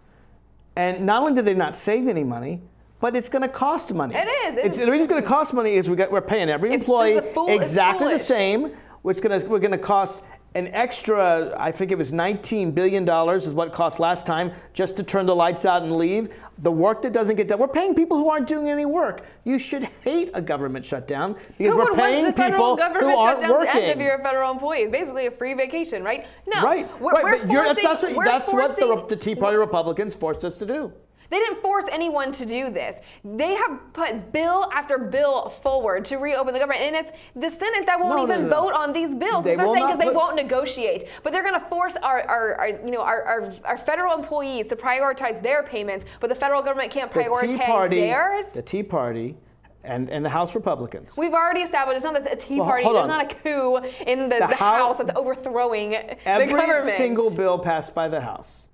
and not only did they not save any money, but it's going to cost money. It is. The reason it's going to cost money is we're paying every employee exactly the same. We're going to cost an extra, I think it was $19 billion is what it cost last time just to turn the lights out and leave. The work that doesn't get done. We're paying people who aren't doing any work. You should hate a government shutdown because we're paying people who aren't working. The end of your federal employees, basically a free vacation, right? No. Right. That's what the Tea Party Republicans forced us to do. They didn't force anyone to do this. They have put bill after bill forward to reopen the government, and it's the Senate that won't even vote on these bills. They're saying because they won't negotiate, but they're going to force our federal employees to prioritize their payments, but the federal government can't prioritize theirs. The Tea Party and the House Republicans. We've already established it's not a Tea Party. There's not a coup in the House that's overthrowing the government. Every single bill passed by the House.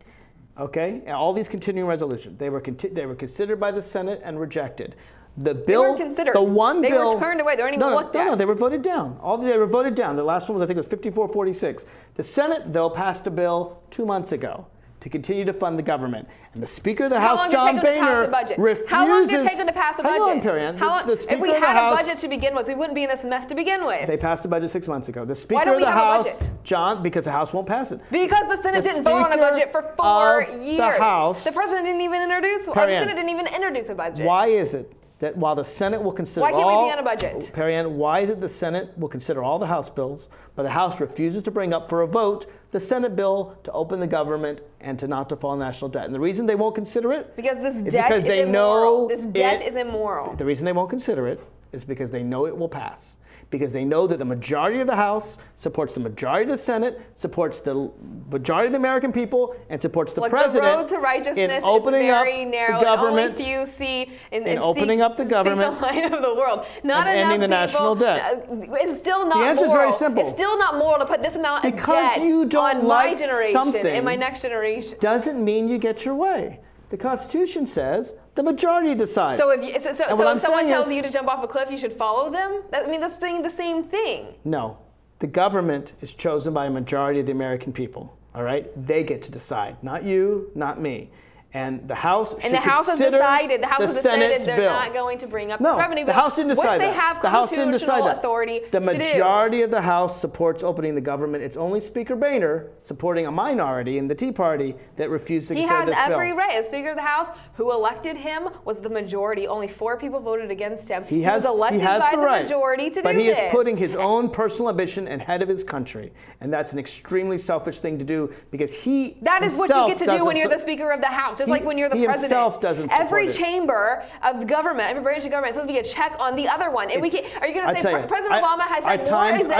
Okay, and all these continuing resolutions, they were considered by the Senate and rejected. The bill, they were considered. The one they bill, were turned away. They weren't even looked at. No, they were voted down. They were voted down. The last one was, I think, it was 54-46. The Senate, though, passed a bill 2 months ago to continue to fund the government. And the Speaker of the House, John Boehner, refuses. How long did it take them to pass a budget? Hang on, Perianne. The if we had a budget to begin with, we wouldn't be in this mess to begin with. They passed a budget 6 months ago. The Speaker Why don't of we the have House, a budget? John, because the House won't pass it. Because the Senate didn't vote on a budget for 4 years. The House, the President didn't even introduce. Or the Senate didn't even introduce a budget. Why is it that while the Senate will consider why can't we be on a budget? Perianne, why is it the Senate will consider all the House bills, but the House refuses to bring up for a vote the Senate bill to open the government and to not default national debt? And the reason they won't consider it because this is debt because is they immoral. know this debt is immoral. The reason they won't consider it is because they know it will pass. Because they know that the majority of the House supports the majority of the Senate, supports the majority of the American people, and supports the President the road to righteousness in opening is very up narrow, the government. And only few see in opening up the government, the line of the world. Not and enough ending the national debt. It's still not the answer moral. Is very simple. It's still not moral to put this amount of debt you don't on like my generation and my something next generation. Doesn't mean you get your way. The Constitution says the majority decides. So if someone tells you to jump off a cliff, you should follow them? That's saying the same thing. No. The government is chosen by a majority of the American people. All right? They get to decide. Not you, not me. And the House should the House has decided. The House has decided they're bill. not going to bring up the revenue bill. The House didn't decide which they have the House didn't decide that. Authority the majority of the House supports opening the government. It's only Speaker Boehner supporting a minority in the Tea Party that refused to consider this bill. He has every right. As Speaker of the House, who elected him was the majority. Only 4 people voted against him. He was elected by the majority to do this. But he is putting his own personal ambition ahead of his country. And that's an extremely selfish thing to do because he That is what you get to do when you're the Speaker of the House. Just like when you're the President. Every chamber of government, every branch of government is supposed to be a check on the other one. And are you going to say President Obama has had more executive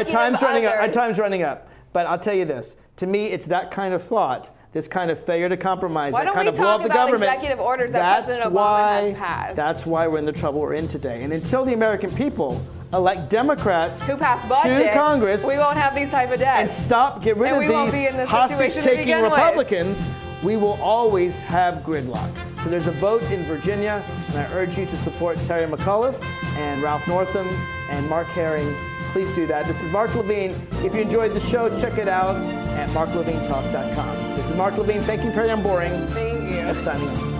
Our time's running up. But I'll tell you this. To me, it's that kind of thought, this kind of failure to compromise, that kind of blow up the government. Why don't we talk about executive orders that President Obama has passed? That's why we're in the trouble we're in today. And until the American people elect Democrats who pass budgets to Congress, we won't have these type of debts. And get rid of these hostage-taking Republicans, we will always have gridlock. So there's a vote in Virginia, and I urge you to support Terry McAuliffe and Ralph Northam and Mark Herring. Please do that. This is Mark Levine. If you enjoyed the show, check it out at marklevinetalk.com. This is Mark Levine. Thank you, Perianne Boring. Thank you. Signing off.